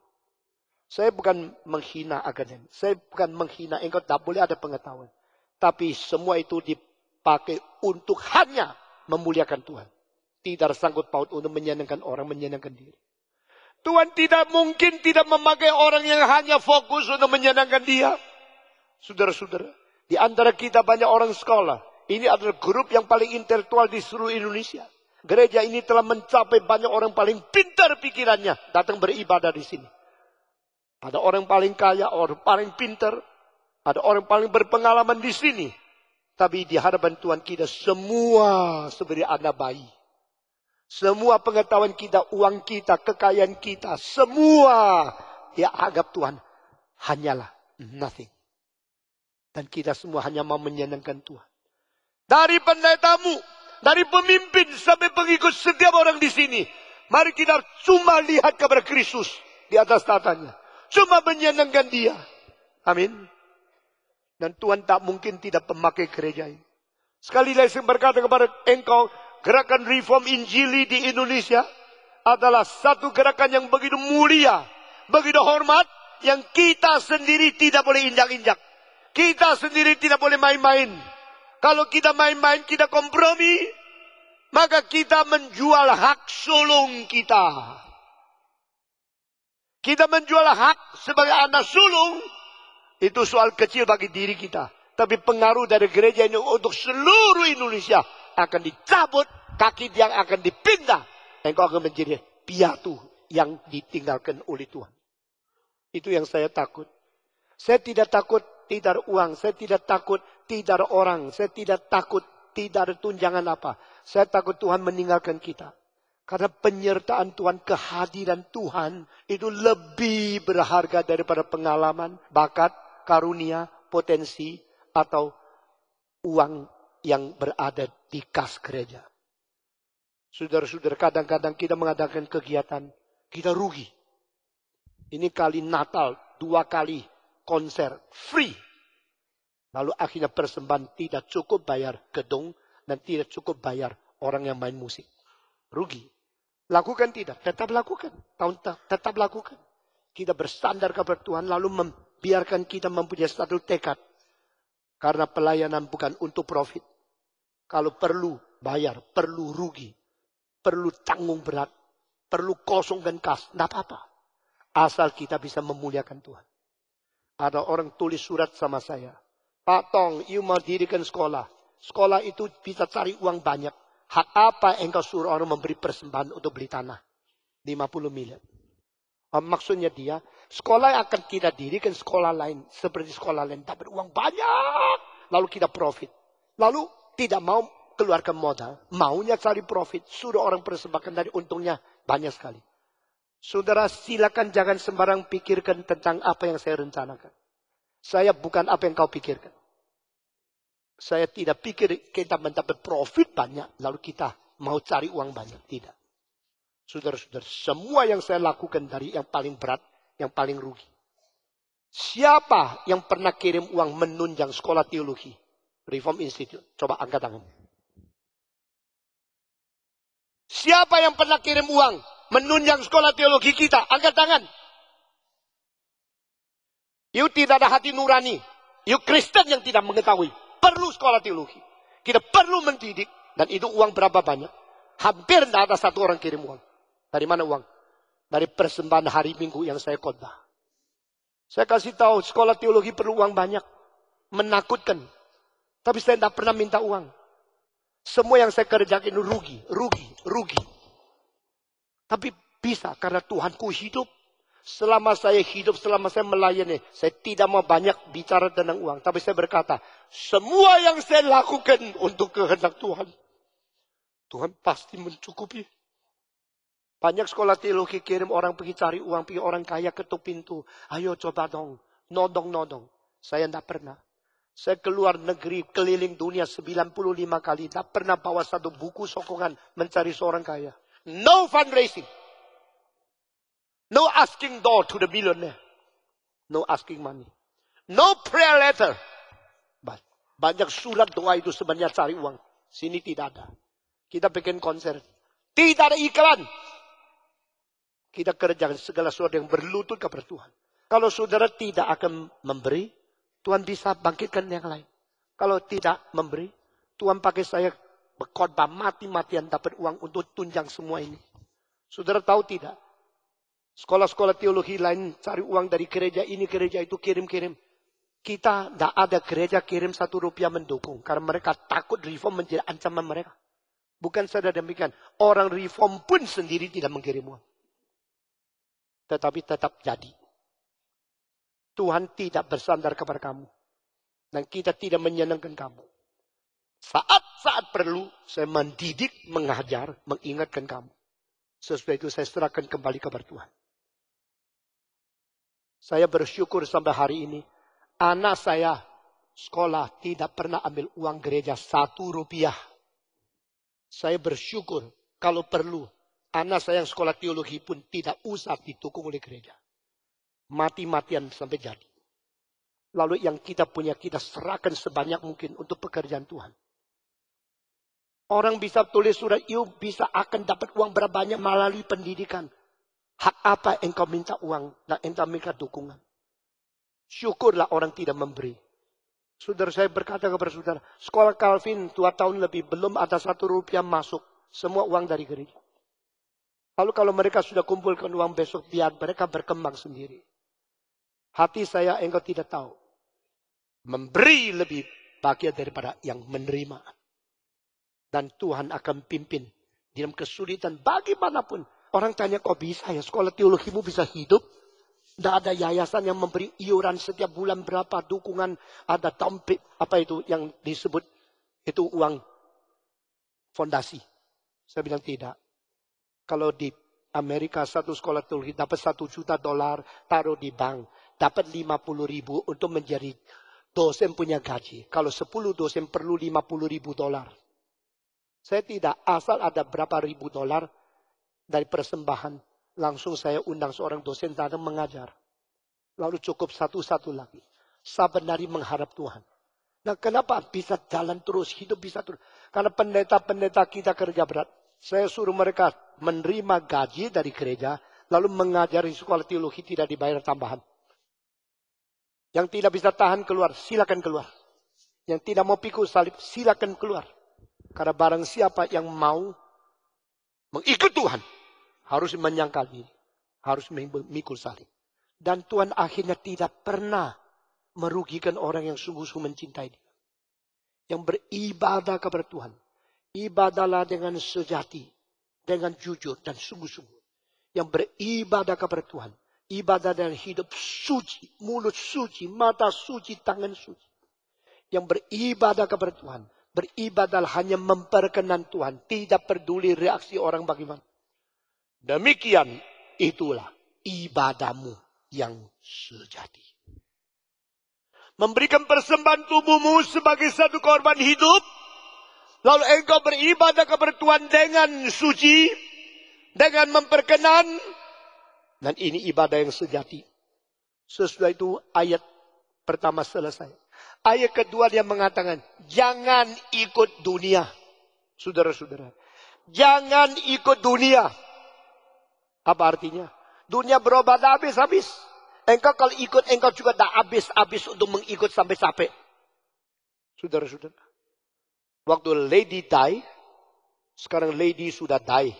Saya bukan menghina akademik. Saya bukan menghina engkau. Tak boleh ada pengetahuan. Tapi semua itu dipakai untuk hanya memuliakan Tuhan. Tidak sangkut paut untuk menyenangkan orang, menyenangkan diri. Tuhan tidak mungkin tidak memakai orang yang hanya fokus untuk menyenangkan dia. Saudara-saudara, di antara kita banyak orang sekolah. Ini adalah grup yang paling intelektual di seluruh Indonesia. Gereja ini telah mencapai banyak orang paling pintar pikirannya datang beribadah di sini. Ada orang paling kaya, orang paling pintar. Ada orang paling berpengalaman di sini. Tapi di hadapan Tuhan kita semua seperti anak bayi. Semua pengetahuan kita, uang kita, kekayaan kita. Semua dia anggap Tuhan hanyalah nothing. Dan kita semua hanya mau menyenangkan Tuhan. Dari pendetamu, dari pemimpin sampai pengikut setiap orang di sini. Mari kita cuma lihat kepada Kristus di atas tatanya. Cuma menyenangkan dia. Amin. Dan Tuhan tak mungkin tidak memakai gereja ini. Sekali lagi saya berkata kepada engkau, gerakan reform Injili di Indonesia adalah satu gerakan yang begitu mulia. begitu hormat yang kita sendiri tidak boleh injak-injak. Kita sendiri tidak boleh main-main. Kalau kita main-main, kita kompromi, maka kita menjual hak sulung kita. Kita menjual hak sebagai anak sulung, itu soal kecil bagi diri kita. Tapi pengaruh dari gereja ini untuk seluruh Indonesia akan dicabut, kaki yang akan dipindah. Engkau akan menjadi piatu yang ditinggalkan oleh Tuhan. Itu yang saya takut. Saya tidak takut tidak ada uang. Saya tidak takut tidak ada orang. Saya tidak takut tidak ada tunjangan apa. Saya takut Tuhan meninggalkan kita. Karena penyertaan Tuhan, kehadiran Tuhan itu lebih berharga daripada pengalaman, bakat, karunia, potensi, atau uang yang berada di kas gereja. Saudara-saudara, kadang-kadang kita mengadakan kegiatan, kita rugi. Ini kali Natal, 2 kali konser, free. Lalu akhirnya persembahan tidak cukup bayar gedung, dan tidak cukup bayar orang yang main musik. Rugi. Lakukan tidak? Tetap lakukan. Tetap lakukan. Kita bersandar kepada Tuhan, lalu membiarkan kita mempunyai satu tekad. Karena pelayanan bukan untuk profit. Kalau perlu bayar, perlu rugi, perlu tanggung berat, perlu kosongkan kas, tidak apa-apa. Asal kita bisa memuliakan Tuhan. Ada orang tulis surat sama saya. Pak Tong, you mau dirikan sekolah. Sekolah itu bisa cari uang banyak. Hak apa engkau suruh orang memberi persembahan untuk beli tanah? 50 miliar. Maksudnya dia, sekolah akan kita dirikan sekolah lain. Seperti sekolah lain, dapat uang banyak. Lalu kita profit. Lalu tidak mau keluarkan modal. Maunya cari profit. Suruh orang persembahkan dari untungnya banyak sekali. Saudara, silakan jangan sembarang pikirkan tentang apa yang saya rencanakan. Saya bukan apa yang kau pikirkan. Saya tidak pikir kita mendapat profit banyak. Lalu kita mau cari uang banyak. Tidak. Saudara-saudara, semua yang saya lakukan dari yang paling berat, yang paling rugi. Siapa yang pernah kirim uang menunjang sekolah teologi? Reform Institute. Coba angkat tangan. Siapa yang pernah kirim uang menunjang sekolah teologi kita? Angkat tangan. You tidak ada hati nurani. You Kristen yang tidak mengetahui. Perlu sekolah teologi. Kita perlu mendidik. Dan itu uang berapa banyak? Hampir tidak ada satu orang kirim uang. Dari mana uang? Dari persembahan hari Minggu yang saya khotbah. Saya kasih tahu sekolah teologi perlu uang banyak. Menakutkan. Tapi saya tidak pernah minta uang. Semua yang saya kerjakan itu rugi. Tapi bisa karena Tuhanku hidup. Selama saya hidup, selama saya melayani, saya tidak mau banyak bicara tentang uang. Tapi saya berkata, semua yang saya lakukan untuk kehendak Tuhan. Tuhan pasti mencukupi. Banyak sekolah teologi kirim orang pergi cari uang, pergi orang kaya ketuk pintu. Ayo coba dong, nodong. Saya tidak pernah. Saya keluar negeri, keliling dunia 95 kali. Tidak pernah bawa satu buku sokongan mencari seorang kaya. No fundraising. No asking door to the billionaire. No asking money. No prayer letter. Banyak surat doa itu sebenarnya cari uang. Sini tidak ada. Kita bikin konser. Tidak ada iklan. Kita kerjakan segala sesuatu yang berlutut kepada Tuhan. Kalau saudara tidak akan memberi, Tuhan bisa bangkitkan yang lain. Kalau tidak memberi, Tuhan pakai saya berkhotbah mati-matian dapat uang untuk tunjang semua ini. Saudara tahu tidak? Sekolah-sekolah teologi lain cari uang dari gereja ini, gereja itu, kirim-kirim. Kita tidak ada gereja kirim 1 rupiah mendukung. Karena mereka takut reform menjadi ancaman mereka. Bukan saja demikian. Orang reform pun sendiri tidak mengirim uang. Tetapi tetap jadi. Tuhan tidak bersandar kepada kamu. Dan kita tidak menyenangkan kamu. Saat-saat perlu, saya mendidik, mengajar, mengingatkan kamu. Sesudah itu saya serahkan kembali kepada Tuhan. Saya bersyukur sampai hari ini. Anak saya sekolah tidak pernah ambil uang gereja 1 rupiah. Saya bersyukur kalau perlu. Anak saya yang sekolah teologi pun tidak usah didukung oleh gereja. Mati-matian sampai jadi. Lalu yang kita punya kita serahkan sebanyak mungkin untuk pekerjaan Tuhan. Orang bisa tulis surat, you bisa akan dapat uang berapa banyak melalui pendidikan. Hak apa engkau minta uang dan engkau minta dukungan? Syukurlah orang tidak memberi. Saudara saya berkata kepada saudara, sekolah Calvin 2 tahun lebih belum ada 1 rupiah masuk. Semua uang dari gereja. Lalu kalau mereka sudah kumpulkan uang besok, biar mereka berkembang sendiri. Hati saya engkau tidak tahu. Memberi lebih bahagia daripada yang menerima. Dan Tuhan akan pimpin dalam kesulitan bagaimanapun. Orang tanya, kok bisa ya sekolah teologimu bisa hidup? Tidak ada yayasan yang memberi iuran setiap bulan berapa, dukungan, ada tampik, apa itu yang disebut, itu uang fondasi. Saya bilang tidak. Kalau di Amerika satu sekolah teologi dapat $1 juta, taruh di bank. Dapat 50.000 untuk menjadi dosen punya gaji. Kalau 10 dosen perlu $50.000. Saya tidak, asal ada berapa ribu dolar dari persembahan. Langsung saya undang seorang dosen datang mengajar. Lalu cukup satu-satu lagi. Sabenari mengharap Tuhan. Nah kenapa bisa jalan terus, hidup bisa terus? Karena pendeta-pendeta kita kerja berat. Saya suruh mereka menerima gaji dari gereja, lalu mengajari sekolah teologi tidak dibayar tambahan. Yang tidak bisa tahan keluar, silakan keluar. Yang tidak mau pikul salib, silakan keluar. Karena barang siapa yang mau mengikut Tuhan, harus menyangkal diri. Harus memikul salib. Dan Tuhan akhirnya tidak pernah merugikan orang yang sungguh-sungguh mencintai dia. Yang beribadah kepada Tuhan. Ibadahlah dengan sejati, dengan jujur dan sungguh-sungguh. Yang beribadah kepada Tuhan. Ibadah dengan hidup suci, mulut suci, mata suci, tangan suci. Yang beribadah kepada Tuhan. Beribadah hanya memperkenan Tuhan. Tidak peduli reaksi orang bagaimana. Demikian itulah ibadahmu yang sejati. Memberikan persembahan tubuhmu sebagai satu korban hidup. Lalu engkau beribadah kepada Tuhan dengan suci. Dengan memperkenan. Dan ini ibadah yang sejati. Sesudah itu ayat pertama selesai. Ayat kedua dia mengatakan. Jangan ikut dunia. Saudara-saudara. Jangan ikut dunia. Apa artinya? Dunia berubah habis-habis. Engkau kalau ikut, engkau juga dah habis-habis untuk mengikut sampai capek. Saudara-saudara. Waktu lady die, sekarang lady sudah die.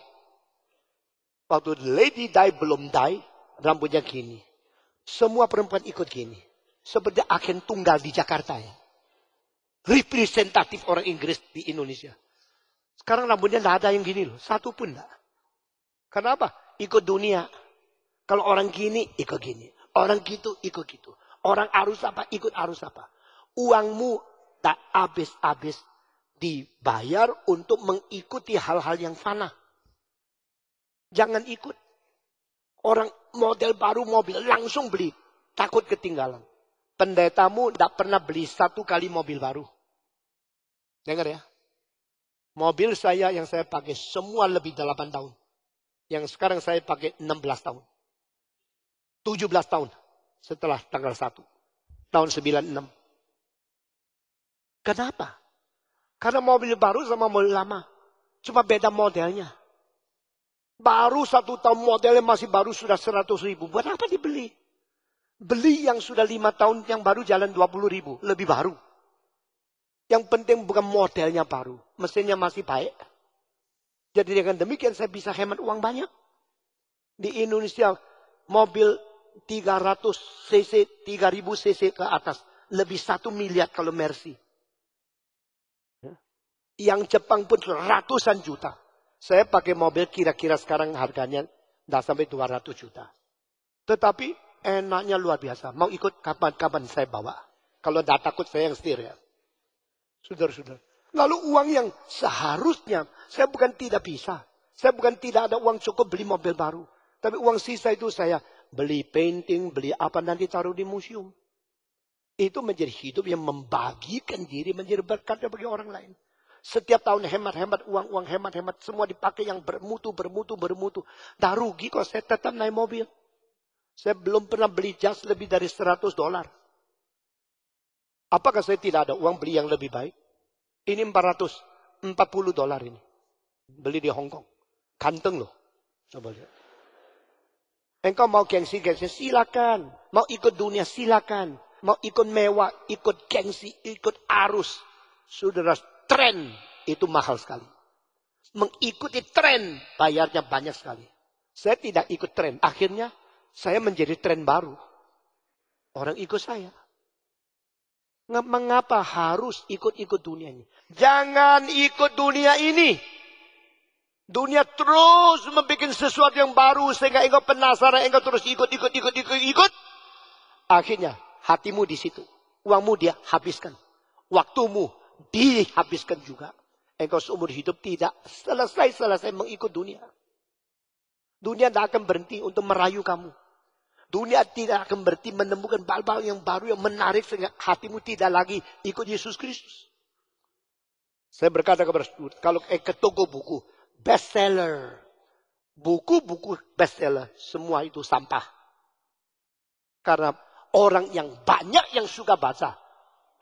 Waktu lady die belum die, rambutnya gini. Semua perempuan ikut gini. Seperti agen tunggal di Jakarta ya. Representatif orang Inggris di Indonesia. Sekarang rambutnya tidak ada yang gini loh. Satu pun tidak. Kenapa? Ikut dunia. Kalau orang gini, ikut gini. Orang gitu, ikut gitu. Orang arus apa, ikut arus apa. Uangmu tak habis-habis dibayar untuk mengikuti hal-hal yang fana. Jangan ikut. Orang model baru mobil, langsung beli. Takut ketinggalan. Pendetamu tidak pernah beli 1 kali mobil baru. Dengar ya. Mobil saya yang saya pakai semua lebih 8 tahun. Yang sekarang saya pakai 16 tahun. 17 tahun setelah tanggal 1. Tahun 96. Kenapa? Karena mobil baru sama mobil lama. Cuma beda modelnya. Baru 1 tahun modelnya masih baru sudah 100.000. Buat apa dibeli? Beli yang sudah 5 tahun yang baru jalan 20.000. Lebih baru. Yang penting bukan modelnya baru. Mesinnya masih baik. Jadi dengan demikian saya bisa hemat uang banyak. Di Indonesia mobil 300 cc, 3000 cc ke atas. Lebih 1 miliar kalau Mercy. Yang Jepang pun ratusan juta. Saya pakai mobil kira-kira sekarang harganya tidak sampai 200 juta. Tetapi enaknya luar biasa. Mau ikut kapan-kapan saya bawa. Kalau tidak takut saya yang setir ya. Saudara-saudara. Lalu uang yang seharusnya, saya bukan tidak bisa. Saya bukan tidak ada uang cukup beli mobil baru. Tapi uang sisa itu saya beli painting, beli apa nanti taruh di museum. Itu menjadi hidup yang membagikan diri menjadi berkat bagi orang lain. Setiap tahun hemat-hemat uang hemat-hemat semua dipakai yang bermutu. Dah rugi kok saya tetap naik mobil. Saya belum pernah beli jas lebih dari $100. Apakah saya tidak ada uang beli yang lebih baik? Ini $440 ini. Beli di Hong Kong. Ganteng loh. Coba lihat. Engkau mau gengsi-gengsi, silakan. Mau ikut dunia, silakan. Mau ikut mewah, ikut gengsi, ikut arus. Saudara, tren itu mahal sekali. Mengikuti tren, bayarnya banyak sekali. Saya tidak ikut tren. Akhirnya, saya menjadi tren baru. Orang ikut saya. Mengapa harus ikut-ikut dunia ini? Jangan ikut dunia ini. Dunia terus membuat sesuatu yang baru sehingga engkau penasaran, engkau terus ikut. Akhirnya hatimu di situ. Uangmu dia habiskan. Waktumu dihabiskan juga. Engkau seumur hidup tidak selesai mengikut dunia. Dunia tidak akan berhenti untuk merayu kamu. Dunia tidak akan berhenti menemukan hal-hal yang baru yang menarik sehingga hatimu tidak lagi ikut Yesus Kristus. Saya berkata kepada saudara, kalau ke toko buku, bestseller, buku-buku bestseller, semua itu sampah. Karena orang yang banyak yang suka baca,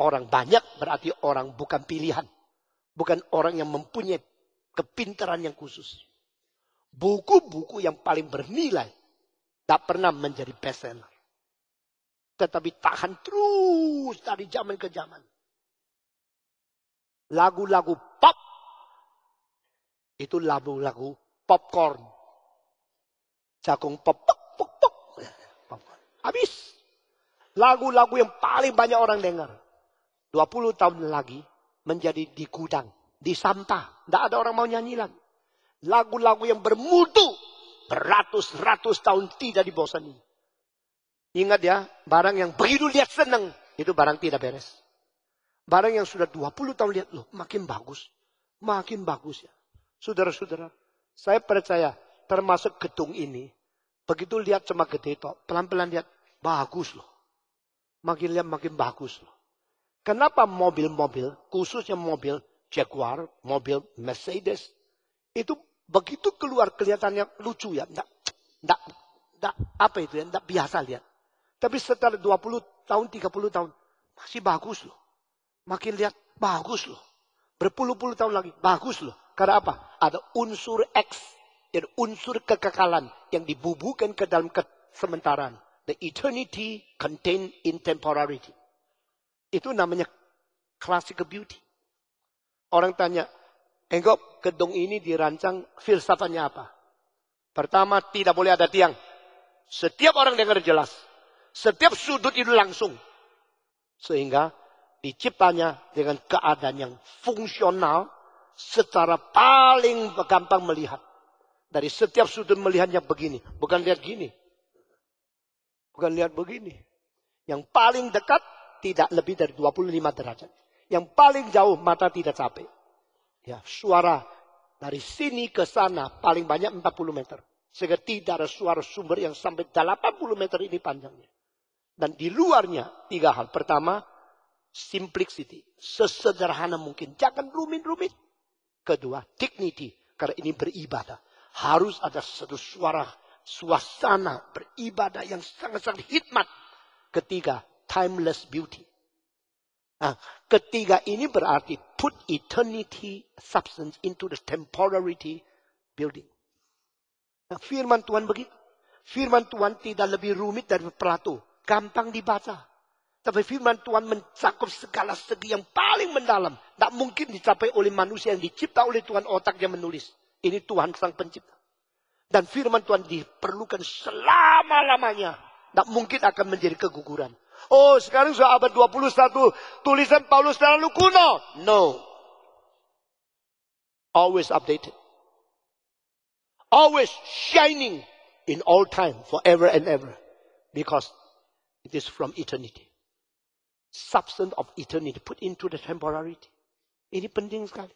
orang banyak berarti orang bukan pilihan. Bukan orang yang mempunyai kepintaran yang khusus. Buku-buku yang paling bernilai tak pernah menjadi bestseller. Tetapi tahan terus dari zaman ke zaman. Lagu-lagu pop. Itu lagu-lagu popcorn. Jagung pop. Popcorn. Habis. Lagu-lagu yang paling banyak orang dengar. 20 tahun lagi menjadi di gudang. Di sampah. Tidak ada orang mau nyanyi lagi. Lagu-lagu yang bermutu. Beratus-ratus tahun tidak dibosani. Ingat ya, barang yang begitu lihat senang, itu barang tidak beres. Barang yang sudah 20 tahun lihat, loh makin bagus. Makin bagus ya. Saudara-saudara, saya percaya termasuk gedung ini, begitu lihat cuma gede tok, pelan-pelan lihat, bagus loh. Makin lihat makin bagus loh. Kenapa mobil-mobil, khususnya mobil Jaguar, mobil Mercedes, itu begitu keluar kelihatannya lucu ya. Nggak, apa itu ya, nggak biasa lihat. Tapi setelah 20 tahun, 30 tahun, masih bagus loh. Makin lihat, bagus loh. Berpuluh-puluh tahun lagi, bagus loh. Karena apa? Ada unsur X, dan unsur kekekalan yang dibubuhkan ke dalam kesementaraan. The eternity contained in temporality. Itu namanya classical beauty. Orang tanya, engkau gedung ini dirancang filsafatnya apa? Pertama, tidak boleh ada tiang. Setiap orang dengar jelas. Setiap sudut itu langsung. Sehingga diciptanya dengan keadaan yang fungsional secara paling gampang melihat. Dari setiap sudut melihatnya begini. Bukan lihat gini. Bukan lihat begini. Yang paling dekat tidak lebih dari 25 derajat. Yang paling jauh mata tidak capek. Ya, suara dari sini ke sana paling banyak 40 meter. Sehingga tidak ada suara sumber yang sampai 80 meter ini panjangnya. Dan di luarnya 3 hal. Pertama, simplicity. Sesederhana mungkin. Jangan rumit-rumit. Kedua, dignity. Karena ini beribadah. Harus ada satu suasana beribadah yang sangat-sangat hikmat. Ketiga, timeless beauty. Nah, ketiga ini berarti put eternity substance into the temporality building. Nah, firman Tuhan begitu. Firman Tuhan tidak lebih rumit dari Plato. Gampang dibaca. Tapi firman Tuhan mencakup segala segi yang paling mendalam. Tidak mungkin dicapai oleh manusia yang dicipta oleh Tuhan otaknya menulis. Ini Tuhan sang pencipta. Dan firman Tuhan diperlukan selama-lamanya. Tidak mungkin akan menjadi keguguran. Oh, sekarang sudah abad 21. Tulisan Paulus terlalu kuno. No. Always updated. Always shining in all time, forever and ever. Because it is from eternity. Substance of eternity put into the temporality. Ini penting sekali.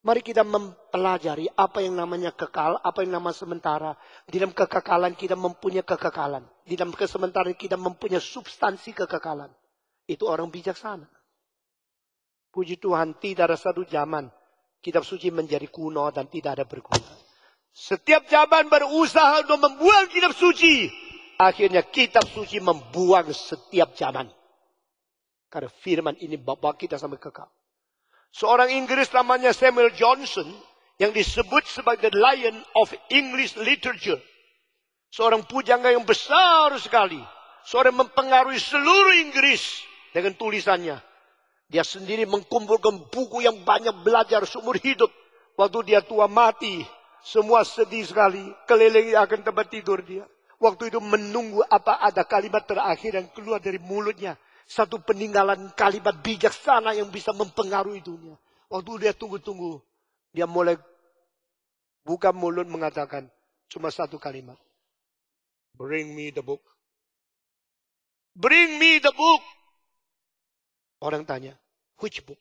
Mari kita mempelajari apa yang namanya kekal, apa yang namanya sementara. Di dalam kekekalan kita mempunyai kekekalan. Di dalam kesementaraan kita mempunyai substansi kekekalan. Itu orang bijaksana. Puji Tuhan, tidak ada satu zaman kitab suci menjadi kuno dan tidak ada berguna. Setiap zaman berusaha untuk membuang kitab suci. Akhirnya kitab suci membuang setiap zaman. Karena firman ini bawa kita sampai kekal. Seorang Inggris namanya Samuel Johnson yang disebut sebagai the Lion of English Literature. Seorang pujangga yang besar sekali. Seorang mempengaruhi seluruh Inggris dengan tulisannya. Dia sendiri mengumpulkan buku yang banyak belajar seumur hidup. Waktu dia tua mati, semua sedih sekali. Keliling akan tempat tidur dia. Waktu itu menunggu apa ada kalimat terakhir yang keluar dari mulutnya. Satu peninggalan kalimat bijaksana yang bisa mempengaruhi dunia. Waktu dia tunggu-tunggu, dia mulai buka mulut mengatakan cuma satu kalimat. Bring me the book. Bring me the book. Orang tanya, which book?